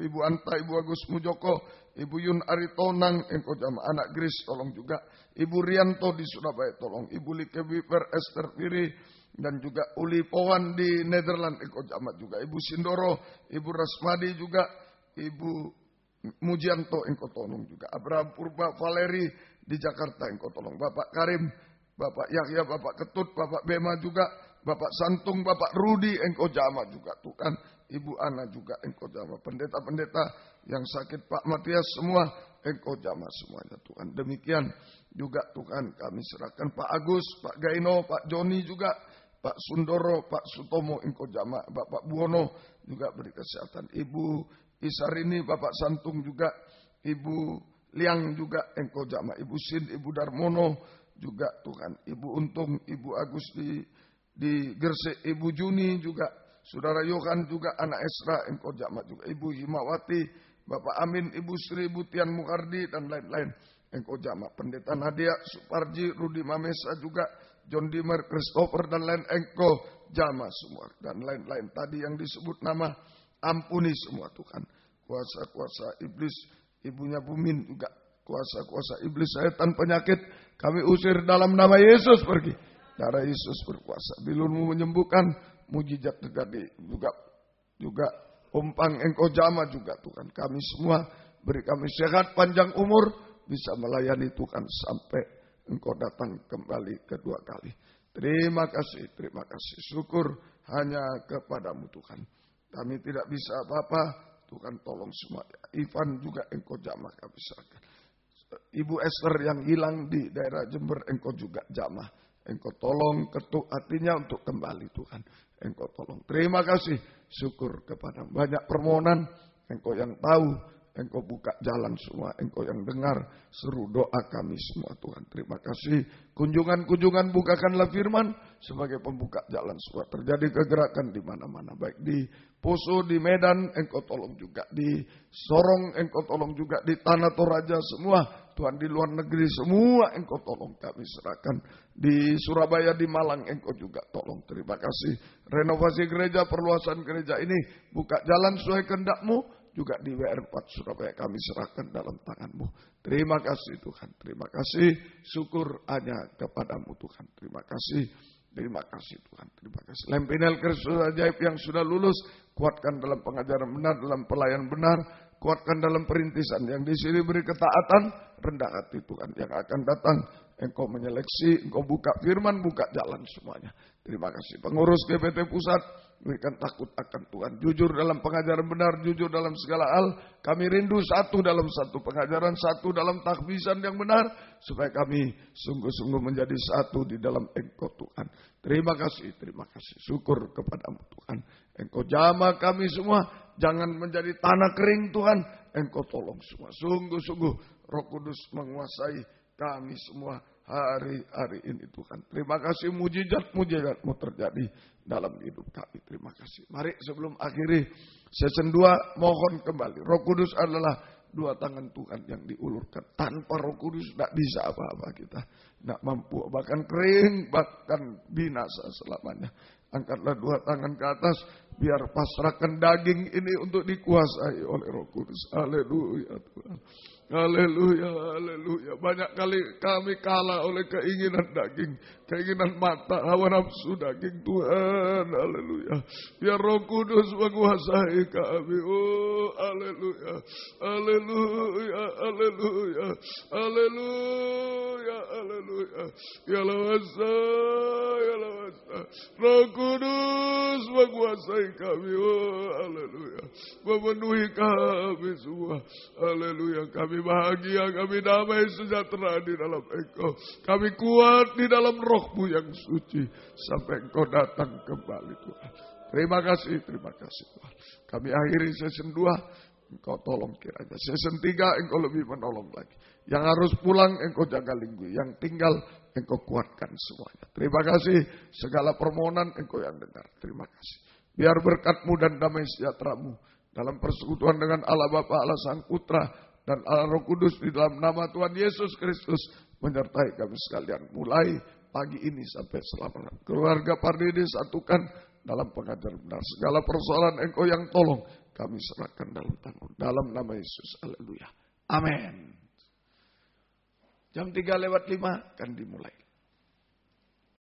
Ibu Anta, Ibu Agus Mujoko, Ibu Yun Aritonang, Engkau jamah. Anak Gris, tolong juga. Ibu Rianto di Surabaya, tolong. Ibu Like Wiper, Esther Piri, dan juga Uli Powan di Nederland, Engkau jamah juga. Ibu Sindoro, Ibu Rasmadi juga. Ibu Mujianto, Engkau tolong juga. Abraham Purba Valeri di Jakarta, Engkau tolong. Bapak Karim, Bapak Yahya, Bapak Ketut, Bapak Bema juga. Bapak Santung, Bapak Rudi, Engkau jamah juga Tuhan. Ibu Ana juga Engkau jamah. Pendeta-pendeta yang sakit, Pak Matias semua, Engkau jamah semuanya Tuhan. Demikian juga Tuhan kami serahkan Pak Agus, Pak Gaino, Pak Joni juga, Pak Sundoro, Pak Sutomo, Engkau jamah. Bapak Buwono juga beri kesehatan. Ibu Isarini, Bapak Santung juga, Ibu Liang juga, Engkau jamah. Ibu Sin, Ibu Darmono juga Tuhan. Ibu Untung, Ibu Agus di Gresik, Ibu Juni juga, Saudara Yohan juga, anak Esra, Engkau jamah juga. Ibu Himawati, Bapak Amin, Ibu Sri, Ibu Tian Mukardi, dan lain-lain, Engkau jamah. Pendeta Nadia, Suparji, Rudi Mamesa juga, John Dimer, Christopher, dan lain, Engkau jamah semua. Dan lain-lain tadi yang disebut nama, ampuni semua Tuhan. Kuasa-kuasa iblis, ibunya Bumin juga, kuasa-kuasa iblis, setan, penyakit, kami usir dalam nama Yesus pergi. Darah Yesus berkuasa. Bilurmu menyembuhkan, mujizat terjadi. Juga umpang Engkau jamah juga Tuhan. Kami semua beri kami sehat, panjang umur, bisa melayani Tuhan sampai Engkau datang kembali kedua kali. Terima kasih, terima kasih. Syukur hanya kepadamu Tuhan. Kami tidak bisa apa-apa, Tuhan tolong semua. Ivan juga Engkau jamah, kami serahkan. Ibu Esther yang hilang di daerah Jember, Engkau juga jamah. Engkau tolong ketuk hatinya untuk kembali Tuhan. Engkau tolong. Terima kasih. Syukur kepada banyak permohonan. Engkau yang tahu. Engkau buka jalan semua. Engkau yang dengar seru doa kami semua Tuhan. Terima kasih. Kunjungan-kunjungan bukakanlah firman sebagai pembuka jalan semua. Terjadi kegerakan di mana-mana. Baik di Poso, di Medan, Engkau tolong juga. Di Sorong, Engkau tolong juga. Di Tanah Toraja semua. Tuhan di luar negeri semua Engkau tolong kami serahkan. Di Surabaya, di Malang Engkau juga tolong. Terima kasih. Renovasi gereja, perluasan gereja ini. Buka jalan sesuai kehendak-Mu. Juga di WR4 Surabaya kami serahkan dalam tangan-Mu. Terima kasih Tuhan. Terima kasih. Syukur hanya kepadamu Tuhan. Terima kasih. Terima kasih Tuhan. Terima kasih. Lempinel Kristus ajaib yang sudah lulus. Kuatkan dalam pengajaran benar. Dalam pelayan benar. Kuatkan dalam perintisan. Yang di sini beri ketaatan. Rendah hati Tuhan. Yang akan datang. Engkau menyeleksi. Engkau buka firman. Buka jalan semuanya. Terima kasih. Pengurus GPT Pusat. Berikan takut akan Tuhan. Jujur dalam pengajaran benar. Jujur dalam segala hal. Kami rindu satu dalam satu pengajaran. Satu dalam takbisan yang benar. Supaya kami sungguh-sungguh menjadi satu di dalam Engkau Tuhan. Terima kasih. Terima kasih. Syukur kepadamu Tuhan. Engkau jamah kami semua. Jangan menjadi tanah kering Tuhan. Engkau tolong semua. Sungguh-sungguh Roh Kudus menguasai kami semua hari-hari ini Tuhan. Terima kasih mujizat-mujizat-Mu terjadi dalam hidup kami. Terima kasih. Mari sebelum akhiri season 2 mohon kembali. Roh Kudus adalah dua tangan Tuhan yang diulurkan. Tanpa Roh Kudus tidak bisa apa-apa kita. Tidak mampu. Bahkan kering, bahkan binasa selamanya. Angkatlah dua tangan ke atas. Biar pasrahkan daging ini untuk dikuasai oleh Roh Kudus. Haleluya Tuhan. Haleluya, haleluya. Banyak kali kami kalah oleh keinginan daging, keinginan mata, hawa nafsu daging Tuhan. Haleluya. Biar Roh Kudus menguasai kami. Oh, haleluya. Haleluya, haleluya. Haleluya, haleluya. Ya lawasa, ya lawasa. Roh Kudus menguasai kami. Oh, haleluya. Memenuhi kami semua. Haleluya. Kami bahagia, kami damai sejahtera di dalam Engkau. Kami kuat di dalam Roh-Mu yang suci. Sampai Engkau datang kembali Tuhan. Terima kasih Tuhan. Kami akhiri season 2, Engkau tolong kiranya. Season 3 Engkau lebih menolong lagi. Yang harus pulang Engkau jaga lingkungan, yang tinggal Engkau kuatkan semuanya. Terima kasih, segala permohonan Engkau yang dengar. Terima kasih. Biar berkat-Mu dan damai sejahtera-Mu dalam persekutuan dengan Allah Bapa, Allah Sang Putra, dan Allah Roh Kudus di dalam nama Tuhan Yesus Kristus menyertai kami sekalian. Mulai pagi ini sampai selamanya. Keluarga Pardede satukan dalam pengajaran benar. Segala persoalan Engkau yang tolong kami serahkan dalam tangan. Dalam nama Yesus. Haleluya. Amin. Jam 3:05 akan dimulai.